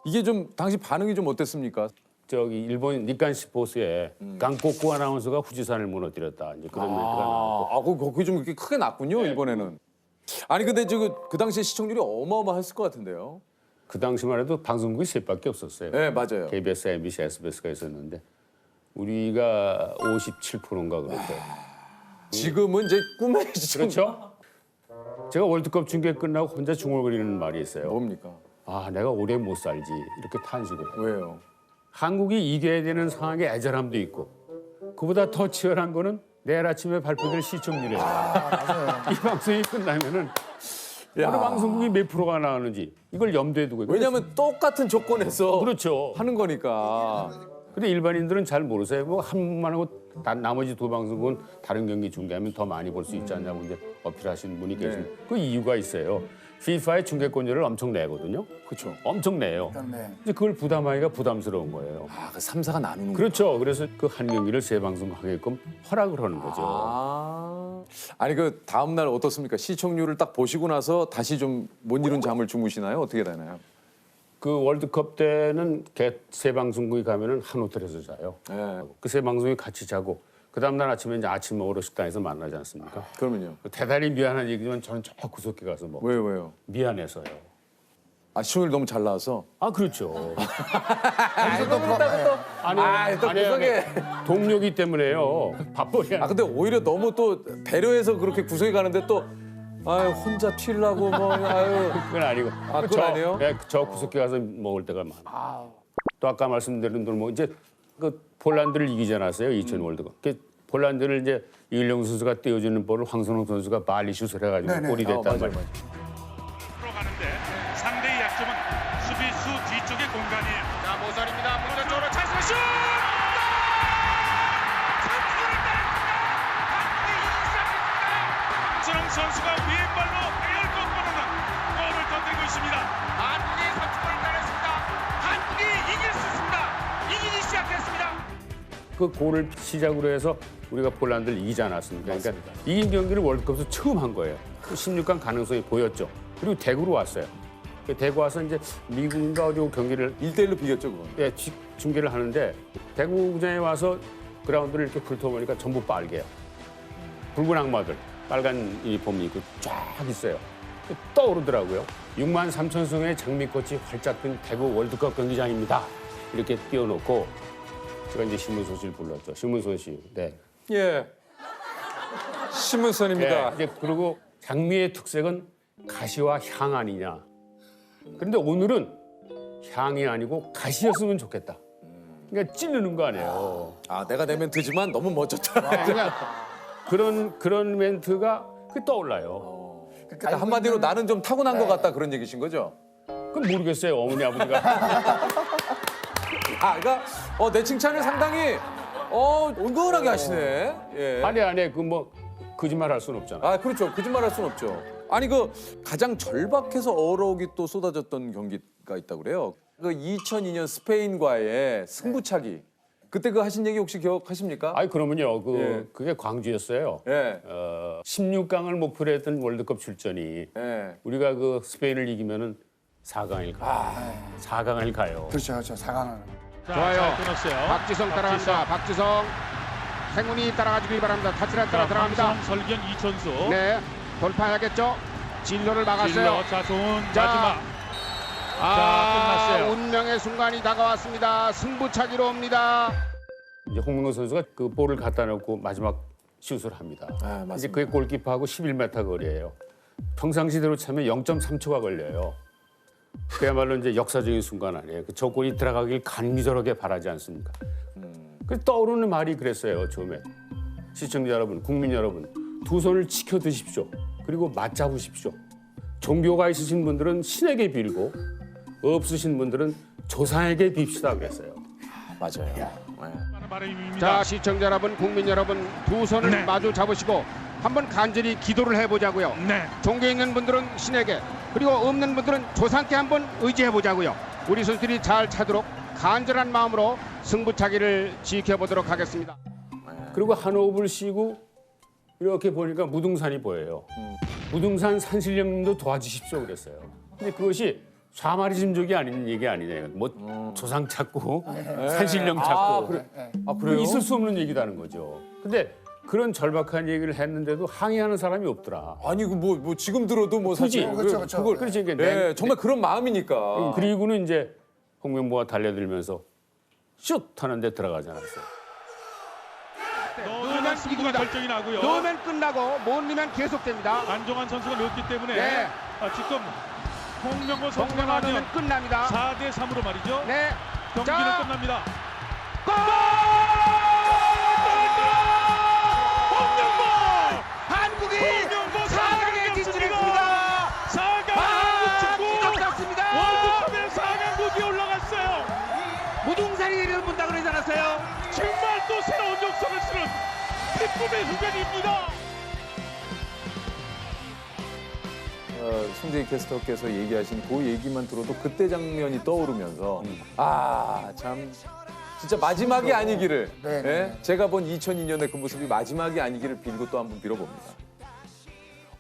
[SPEAKER 1] 이게 좀 당시 반응이 좀 어땠습니까?
[SPEAKER 9] 저기 일본 니칸 스포츠에 강꼬쿠 아나운서가 후지산을 무너뜨렸다. 이제 그런 멘트가 나오고.
[SPEAKER 1] 그게 좀 이렇게 크게 났군요, 일본에는. 아니 근데 그 당시에 시청률이 어마어마했을 것 같은데요.
[SPEAKER 9] 그 당시만 해도 방송국이 셋밖에 없었어요.
[SPEAKER 1] 네, 맞아요.
[SPEAKER 9] KBS, MBC, SBS가 있었는데 우리가 57%인가 그랬어요.
[SPEAKER 1] 지금은 이제 꿈의 시청.
[SPEAKER 9] 그렇죠? 제가 월드컵 중계 끝나고 혼자 중얼거리는 말이 있어요.
[SPEAKER 1] 뭡니까?
[SPEAKER 9] 내가 오래 못 살지 이렇게 탄식을 해요.
[SPEAKER 1] 왜요?
[SPEAKER 9] 한국이 이겨야 되는 상황에 애절함도 있고 그보다 더 치열한 거는 내일 아침에 발표될 시청률이에요. 이 방송이 끝나면은 어느 방송국이 몇 프로가 나가는지 이걸 염두에 두고 있고.
[SPEAKER 1] 왜냐하면 똑같은 조건에서
[SPEAKER 9] 그렇죠.
[SPEAKER 1] 하는 거니까.
[SPEAKER 9] 근데 일반인들은 잘 모르세요. 뭐 한 번만 하고 나머지 두 방송은 다른 경기 중계하면 더 많이 볼 수 있지 않냐고 이제 어필하시는 분이 계십니다. 그 이유가 있어요. FIFA의 중계권료를 엄청 내거든요.
[SPEAKER 1] 그렇죠.
[SPEAKER 9] 엄청 내요.
[SPEAKER 3] 네.
[SPEAKER 9] 이제 그걸 부담하기가 부담스러운 거예요.
[SPEAKER 1] 그 3사가 나누는 거.
[SPEAKER 9] 그렇죠. 그래서 그 한 경기를 세 방송 하게끔 허락을 하는 거죠.
[SPEAKER 1] 아니 그 다음 날 어떻습니까? 시청률을 딱 보시고 나서 다시 좀 못 이룬 잠을 주무시나요? 어떻게 되나요?
[SPEAKER 9] 그 월드컵 때는 세 방송국이 가면은 한 호텔에서 자요.
[SPEAKER 1] 네.
[SPEAKER 9] 그 세 방송이 같이 자고 그 다음 날 아침에 이제 아침 먹으러 식당에서 만나지 않습니까?
[SPEAKER 1] 그러면요.
[SPEAKER 9] 대단히 미안한 얘기지만 저는 저 구석에 가서 먹어요.
[SPEAKER 1] 왜요?
[SPEAKER 9] 미안해서요.
[SPEAKER 1] 시청률이 너무 잘 나와서.
[SPEAKER 9] 그렇죠.
[SPEAKER 1] 또 구석에.
[SPEAKER 9] 동료기 때문에요. 밥벌이
[SPEAKER 1] 근데 오히려 너무 또 배려해서 그렇게 구석에 가는데 또 혼자 튀려고 뭐
[SPEAKER 9] 그건 아니고.
[SPEAKER 1] 그건 아니에요?
[SPEAKER 9] 네, 저 구석에 가서 먹을 때가 많아요. 또 아까 말씀드린 대로 뭐 이제 그 폴란드를 이기지 않았어요. 2000 월드컵. 폴란드를 이제 이일용 선수가 띄워주는 볼을 황선홍 선수가 발리 슛을 해가지고 골이 됐단 말이에요.
[SPEAKER 7] 들어가는데 상대의 약점은 수비수 뒤쪽의 공간이에요.
[SPEAKER 9] 자, 모설입니다. 문제 쪽으로 찬스 슛!
[SPEAKER 7] 박선홍 선수가 왼발로 에어를 꺾어놓는 골을 터뜨리고 있습니다.
[SPEAKER 9] 한국이 선취골을 따냈습니다. 한국이 이길 수 있습니다. 이기기 시작했습니다. 그 골을 시작으로 해서 우리가 폴란드를 이기지 않았습니까? 그러니까 이긴 경기를 월드컵에서 처음 한 거예요. 16강 가능성이 보였죠. 그리고 대구로 왔어요. 대구 와서 이제 미국인가 어디 경기를
[SPEAKER 1] 1대1로 비겼죠, 그건.
[SPEAKER 9] 예, 중계를 하는데 대구장에 와서 그라운드를 이렇게 훑어보니까 전부 빨개요. 붉은 악마들 빨간 유니폼 입고 쫙 있어요. 떠오르더라고요. 6만 3천 송의 장미꽃이 활짝 핀 대구 월드컵 경기장입니다. 이렇게 띄워놓고 제가 이제 신문선 씨를 불렀죠. 신문선 씨. 네.
[SPEAKER 1] 예. 신문선입니다.
[SPEAKER 9] 네. 이제 그리고 장미의 특색은 가시와 향 아니냐. 그런데 오늘은 향이 아니고 가시였으면 좋겠다. 그러니까 찌르는 거 아니에요.
[SPEAKER 1] 아, 내가 내 멘트지만 너무 멋졌다.
[SPEAKER 9] 그냥 그런 멘트가 떠올라요.
[SPEAKER 1] 그러니까 한마디로 나는 좀 타고난 것 같다 그런 얘기신 거죠?
[SPEAKER 9] 그건 모르겠어요. 어머니 아버지가.
[SPEAKER 1] 아, 그러니까 내 칭찬을 상당히 온건하게 하시네. 예.
[SPEAKER 9] 아니 그 뭐 거짓말 할 수는 없잖아.
[SPEAKER 1] 아, 그렇죠. 거짓말할 수는 없죠. 아니 그 가장 절박해서 어록이 또 쏟아졌던 경기가 있다고 그래요. 그 2002년 스페인과의 승부차기. 그때 그 하신 얘기 혹시 기억하십니까?
[SPEAKER 9] 아니 그러면요.
[SPEAKER 1] 예.
[SPEAKER 9] 그게 광주였어요.
[SPEAKER 1] 예.
[SPEAKER 9] 16강을 목표로 했던 월드컵 출전이
[SPEAKER 1] 예.
[SPEAKER 9] 우리가 그 스페인을 이기면은 4강을 가요. 4강을 가요.
[SPEAKER 3] 그렇죠, 그렇죠. 4강은.
[SPEAKER 7] 좋아요. 잘 끊었어요.
[SPEAKER 11] 박지성 따라갑니다. 박지성. 행운이 따라가주길 바랍니다. 타치라 따라 들어갑니다.
[SPEAKER 7] 설견 이천수.
[SPEAKER 11] 네, 돌파해야겠죠. 진로를 막았어요.
[SPEAKER 7] 질러. 자, 좋은
[SPEAKER 11] 자,
[SPEAKER 7] 마지막. 끝났어요.
[SPEAKER 11] 운명의 순간이 다가왔습니다. 승부차기로 옵니다.
[SPEAKER 9] 이제 홍명보 선수가 그 볼을 갖다 놓고 마지막 슛을 합니다.
[SPEAKER 1] 아, 맞습니다.
[SPEAKER 9] 이제 그게 골키퍼하고 11m 거리예요. 평상시대로 차면 0.3초가 걸려요. 그야말로 이제 역사적인 순간 아니에요. 저 골이 들어가길 간절하게 바라지 않습니까? 그 떠오르는 말이 그랬어요. 처음에 시청자 여러분, 국민 여러분, 두 손을 지켜 드십시오. 그리고 맞잡으십시오. 종교가 있으신 분들은 신에게 빌고 없으신 분들은 조상에게 빕시다 그랬어요.
[SPEAKER 1] 맞아요.
[SPEAKER 11] 자, 시청자 여러분, 국민 여러분, 두 손을 마주 잡으시고 한번 간절히 기도를 해보자고요. 종교 있는 분들은 신에게, 그리고 없는 분들은 조상께 한번 의지해보자고요. 우리 선수들이 잘 차도록 간절한 마음으로 승부차기를 지켜보도록 하겠습니다.
[SPEAKER 9] 그리고 한 호흡을 쉬고 이렇게 보니까 무등산이 보여요. 무등산 산신령님도 도와주십시오 그랬어요. 근데 그것이 좌마리즘족이 아닌 얘기 아니네요. 뭐 조상 찾고 산신령 찾고
[SPEAKER 1] 그래요?
[SPEAKER 9] 있을 수 없는 얘기라는 거죠. 근데 그런 절박한 얘기를 했는데도 항의하는 사람이 없더라.
[SPEAKER 1] 아니 그 뭐 지금 들어도 뭐
[SPEAKER 9] 굳이
[SPEAKER 1] 사실
[SPEAKER 3] 그렇죠.
[SPEAKER 1] 그걸
[SPEAKER 9] 그렇지.
[SPEAKER 1] 예, 정말 그런 마음이니까.
[SPEAKER 9] 그리고는 이제 홍명보가 달려들면서 슛 하는데 들어가지 않았어요.
[SPEAKER 7] 넣으면 승부가 결정이 나고요.
[SPEAKER 11] 넣으면 끝나고 못 넣으면 계속됩니다.
[SPEAKER 7] 안종환 선수가 넣었기 때문에
[SPEAKER 11] 네.
[SPEAKER 7] 지금 홍명보 선수가
[SPEAKER 11] 홍명보
[SPEAKER 7] 넣으면
[SPEAKER 11] 넣으면 끝납니다.
[SPEAKER 7] 4대 3으로 말이죠.
[SPEAKER 11] 네.
[SPEAKER 7] 경기는
[SPEAKER 11] 자,
[SPEAKER 7] 끝납니다.
[SPEAKER 11] 골!
[SPEAKER 7] 홍명보!
[SPEAKER 11] 한국이
[SPEAKER 7] 홍명보
[SPEAKER 11] 4강에 진출했습니다.
[SPEAKER 7] 4강 한국 축구
[SPEAKER 11] 기적났습니다.
[SPEAKER 7] 월드컵에 4강 무기에 올라갔어요.
[SPEAKER 11] 무등산이 내리는 분다 그러지 않았어요?
[SPEAKER 7] 정말 또 새로운 역사를 쓰는 기쁨의 순간입니다.
[SPEAKER 1] 송재희 캐스터께서 얘기하신 그 얘기만 들어도 그때 장면이 떠오르면서 참 진짜 마지막이 아니기를 예? 제가 본 2002년의 그 모습이 마지막이 아니기를 빌고 또 한번 빌어봅니다.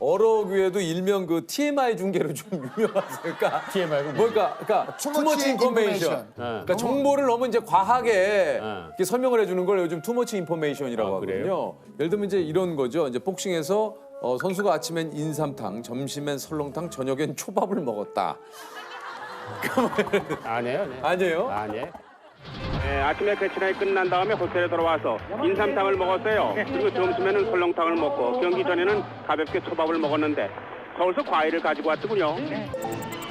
[SPEAKER 1] 어록 위에도 일명 그 TMI 중계로 좀 유명하니까
[SPEAKER 9] TMI가
[SPEAKER 1] 그러니까 투머치 인포메이션. 그러니까 정보를 너무 이제 과하게 이렇게 설명을 해주는 걸 요즘 투머치 인포메이션이라고
[SPEAKER 9] 그래요?
[SPEAKER 1] 하거든요. 예를 들면 이제 이런 거죠. 이제 복싱에서 선수가 아침엔 인삼탕, 점심엔 설렁탕, 저녁엔 초밥을 먹었다.
[SPEAKER 9] 아니에요. 네.
[SPEAKER 1] 아니에요?
[SPEAKER 9] 아니에요.
[SPEAKER 11] 네, 아침에 배치라이 끝난 다음에 호텔에 들어와서 인삼탕을 먹었어요. 그리고 점심에는 설렁탕을 먹고 경기 전에는 가볍게 초밥을 먹었는데 서울서 과일을 가지고 왔더군요.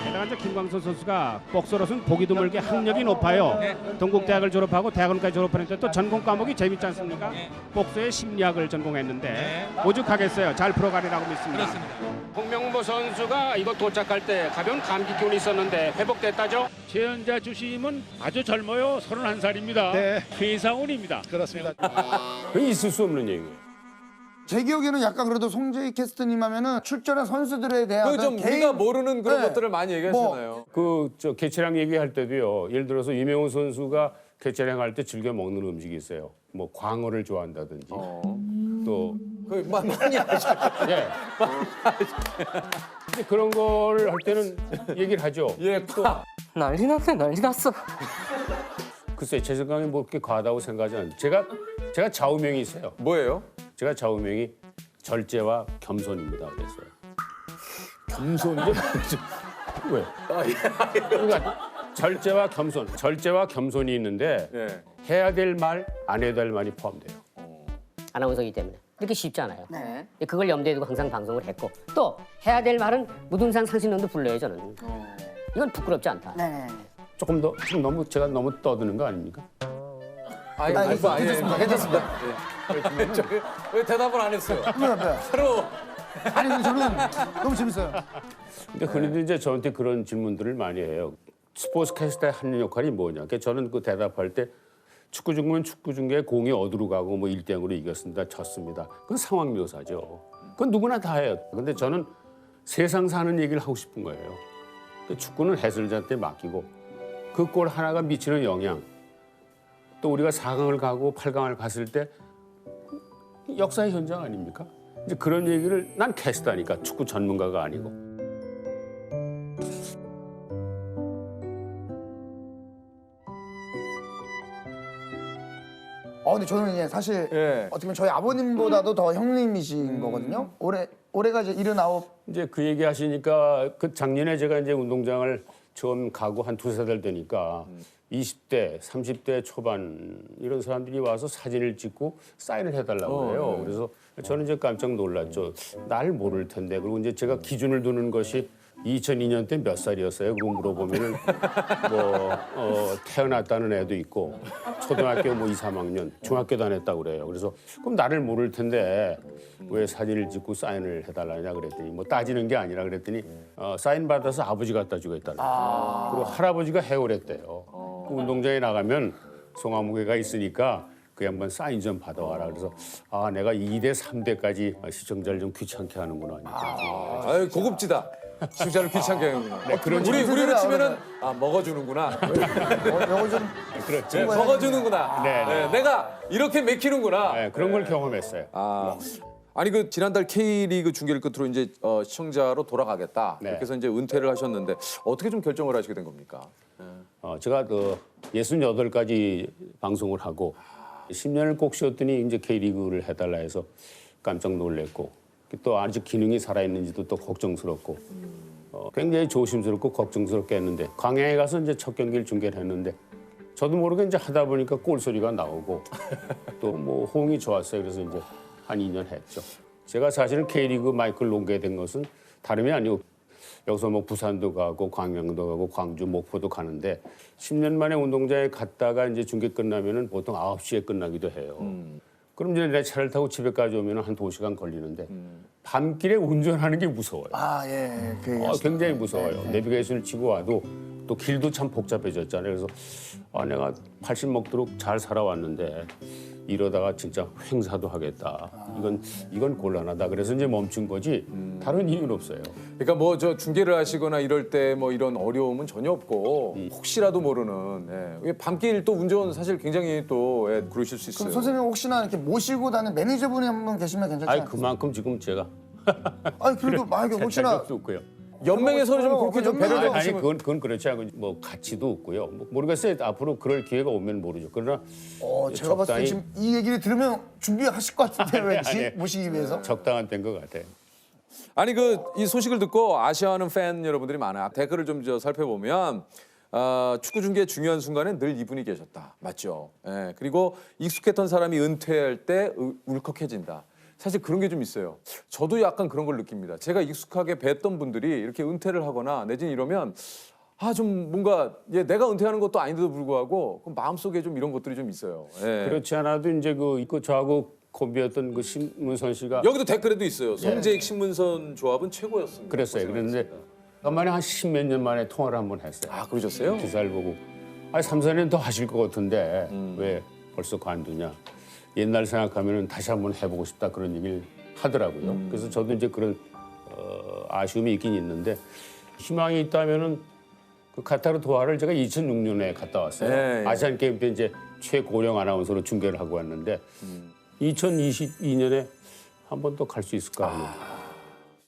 [SPEAKER 10] 게다가 이제 김광선 선수가 복서로서는 보기 드물게 학력이 높아요. 동국대학을 졸업하고 대학원까지 졸업했는데 또 전공 과목이 재밌지 않습니까? 복서의 심리학을 전공했는데 오죽하겠어요. 잘 풀어가리라고 믿습니다. 홍명보 선수가 이거 도착할 때 가벼운 감기 기운이 있었는데 회복됐다죠?
[SPEAKER 7] 최연자 주심은 아주 젊어요. 31살입니다. 네. 최상훈입니다.
[SPEAKER 5] 그렇습니다.
[SPEAKER 9] 그 있을 수 없는 얘기예요.
[SPEAKER 3] 제 기억에는 약간 그래도 송재희 캐스터님 하면은 출전한 선수들에 대한
[SPEAKER 1] 그 좀
[SPEAKER 3] 개인-
[SPEAKER 1] 우리가 모르는 그런
[SPEAKER 3] 네.
[SPEAKER 1] 것들을 많이 얘기하시잖아요.
[SPEAKER 9] 그 개체량 얘기할 때도요. 예를 들어서 이명훈 선수가 개체량 할 때 즐겨 먹는 음식이 있어요. 뭐 광어를 좋아한다든지 또
[SPEAKER 1] 많이 하죠.
[SPEAKER 9] 예. 근데 그런 걸 할 때는 얘기를 하죠.
[SPEAKER 1] 예,
[SPEAKER 12] 난리 났네, 난리 났어.
[SPEAKER 9] 글쎄 제 생각에 뭐 그렇게 과하다고 생각하지 않아요. 제가 좌우명이 있어요.
[SPEAKER 1] 뭐예요?
[SPEAKER 9] 제가 좌우명이 절제와 겸손입니다. 그랬어요.
[SPEAKER 1] 겸손이
[SPEAKER 9] 왜? 그러니까 절제와 겸손이 있는데
[SPEAKER 1] 네.
[SPEAKER 9] 해야 될 말, 안 해야 될 말이 포함돼요.
[SPEAKER 12] 아나운서이기 때문에 이렇게 쉽지 않아요. 그걸 염두에 두고 항상 방송을 했고 또 해야 될 말은 무등산 상신론도 불러요 저는. 이건 부끄럽지 않다.
[SPEAKER 9] 조금 제가 너무 떠드는 거 아닙니까?
[SPEAKER 1] 아니, 괜찮습니다. 왜 대답을 안 했어요? 바로
[SPEAKER 3] 아니 근데 저는 너무 재밌어요.
[SPEAKER 9] 근데 흔히들 이제 저한테 그런 질문들을 많이 해요. 스포츠 캐스터의 하는 역할이 뭐냐? 그러니까 저는 그 대답할 때 축구 중계면 축구 중계 공이 어디로 가고 뭐 1대0으로 이겼습니다, 졌습니다. 그건 상황 묘사죠. 그건 누구나 다 해요. 근데 저는 세상 사는 얘기를 하고 싶은 거예요. 축구는 해설자한테 맡기고 그 골 하나가 미치는 영향, 또 우리가 4강을 가고 8강을 갔을 때 역사의 현장 아닙니까? 이제 그런 얘기를 난 캐스터니까 축구 전문가가 아니고.
[SPEAKER 3] 근데 저는 이제 사실
[SPEAKER 1] 예.
[SPEAKER 3] 어떻게 보면 저희 아버님보다도 더 형님이신 거거든요. 올해가 이제 79.
[SPEAKER 9] 이제 그 얘기 하시니까 그 작년에 제가 이제 운동장을 처음 가고 한 두세 달 되니까 20대, 30대 초반 이런 사람들이 와서 사진을 찍고 사인을 해달라고 해요. 그래서 저는 이제 깜짝 놀랐죠. 날 모를 텐데. 그리고 이제 제가 기준을 두는 것이 2002년 때 몇 살이었어요? 그거 물어보면은 태어났다는 애도 있고 초등학교 뭐 2, 3학년, 중학교 다녔다고 그래요. 그래서 그럼 나를 모를 텐데 왜 사진을 찍고 사인을 해달라냐 그랬더니 뭐 따지는 게 아니라 그랬더니 사인 받아서 아버지 갖다 주겠다고. 그리고 할아버지가 해오랬대요. 그 운동장에 나가면 송아무개가 있으니까 그 양반 사인 좀 받아와라. 그래서 내가 2대, 3대까지 시청자를 좀 귀찮게 하는구나.
[SPEAKER 1] 아유, 고급지다. 시청자를 귀찮게 하는구나.
[SPEAKER 9] 네, 그런
[SPEAKER 1] 우리로 치면은 먹어주는구나.
[SPEAKER 3] 요거 좀
[SPEAKER 9] 그렇죠.
[SPEAKER 1] 먹어주는구나.
[SPEAKER 9] 네.
[SPEAKER 1] 내가 이렇게 맥히는구나.
[SPEAKER 9] 네, 그런 걸 경험했어요.
[SPEAKER 1] 아니 그 지난달 K리그 중계를 끝으로 이제 시청자로 돌아가겠다.
[SPEAKER 9] 네.
[SPEAKER 1] 이렇게 해서 이제 은퇴를 하셨는데 어떻게 좀 결정을 하시게 된 겁니까?
[SPEAKER 9] 제가 그 68가지 방송을 하고 10년을 꼭 쉬었더니 이제 K리그를 해달라 해서 깜짝 놀랐고 또 아직 기능이 살아있는지도 또 걱정스럽고 굉장히 조심스럽고 걱정스럽게 했는데 광양에 가서 이제 첫 경기를 중계를 했는데 저도 모르게 이제 하다 보니까 골 소리가 나오고 또 뭐 호응이 좋았어요. 그래서 이제 한 2년 했죠. 제가 사실은 K리그 마이크를 놓게 된 것은 다름이 아니고 여기서 뭐 부산도 가고 광양도 가고 광주, 목포도 가는데 10년 만에 운동장에 갔다가 이제 중계 끝나면은 보통 9시에 끝나기도 해요. 그럼 이제 내 차를 타고 집에까지 오면 한 2시간 걸리는데 밤길에 운전하는 게 무서워요.
[SPEAKER 3] 예.
[SPEAKER 9] 굉장히 무서워요. 내비게이션을 치고 와도 또 길도 참 복잡해졌잖아요. 그래서 내가 80 먹도록 잘 살아왔는데 이러다가 진짜 횡사도 하겠다. 이건 곤란하다. 그래서 이제 멈춘 거지 다른 이유는 없어요.
[SPEAKER 1] 그러니까 뭐 저 중계를 하시거나 이럴 때 뭐 이런 어려움은 전혀 없고 혹시라도 모르는 밤길 또 운전 사실 굉장히 또 그러실 수 있어요.
[SPEAKER 3] 그럼 선생님 혹시나 이렇게 모시고 다니는 매니저분이 한 분 계시면 괜찮지 않아요?
[SPEAKER 9] 그만큼 지금 제가
[SPEAKER 3] 그래도 만약에 혹시나
[SPEAKER 9] 자격도 없고요.
[SPEAKER 1] 연맹에서는 좀 그렇게 좀 배려를
[SPEAKER 9] 아니 그건 그렇지 않고 뭐 가치도 없고요. 모르겠어요. 앞으로 그럴 기회가 오면 모르죠. 그러나
[SPEAKER 3] 제가 봤을 때 지금 이 얘기를 들으면 준비하실 것 같은데 왠지 모시기 위해서
[SPEAKER 9] 적당한 때인 것 같아요.
[SPEAKER 1] 아니 이 소식을 듣고 아쉬워하는 팬 여러분들이 많아요. 댓글을 좀 살펴보면 축구 중계 중요한 순간에 늘 이분이 계셨다. 맞죠? 그리고 익숙했던 사람이 은퇴할 때 울컥해진다. 사실 그런 게 좀 있어요. 저도 약간 그런 걸 느낍니다. 제가 익숙하게 뵀던 분들이 이렇게 은퇴를 하거나 내지는 이러면 좀 뭔가 내가 은퇴하는 것도 아닌데도 불구하고 마음속에 좀 이런 것들이 좀 있어요.
[SPEAKER 9] 그렇지 않아도 이제 저하고 콤비였던 그 신문선 씨가
[SPEAKER 1] 여기도 댓글에도 있어요. 송재익 신문선 조합은 최고였습니다.
[SPEAKER 9] 그랬어요. 그런데 간만에 한 10몇 년 만에 통화를 한번 했어요.
[SPEAKER 1] 그러셨어요?
[SPEAKER 9] 기사를 보고 3, 4년 더 하실 것 같은데 왜 벌써 관두냐. 옛날 생각하면 다시 한번 해보고 싶다 그런 얘기를 하더라고요. 그래서 저도 이제 그런 아쉬움이 있긴 있는데 희망이 있다면은 그 카타르 도하를 제가 2006년에 갔다 왔어요. 아시안 게임 때 이제 최고령 아나운서로 중계를 하고 왔는데 2022년에 한 번 더 갈 수 있을까 하는.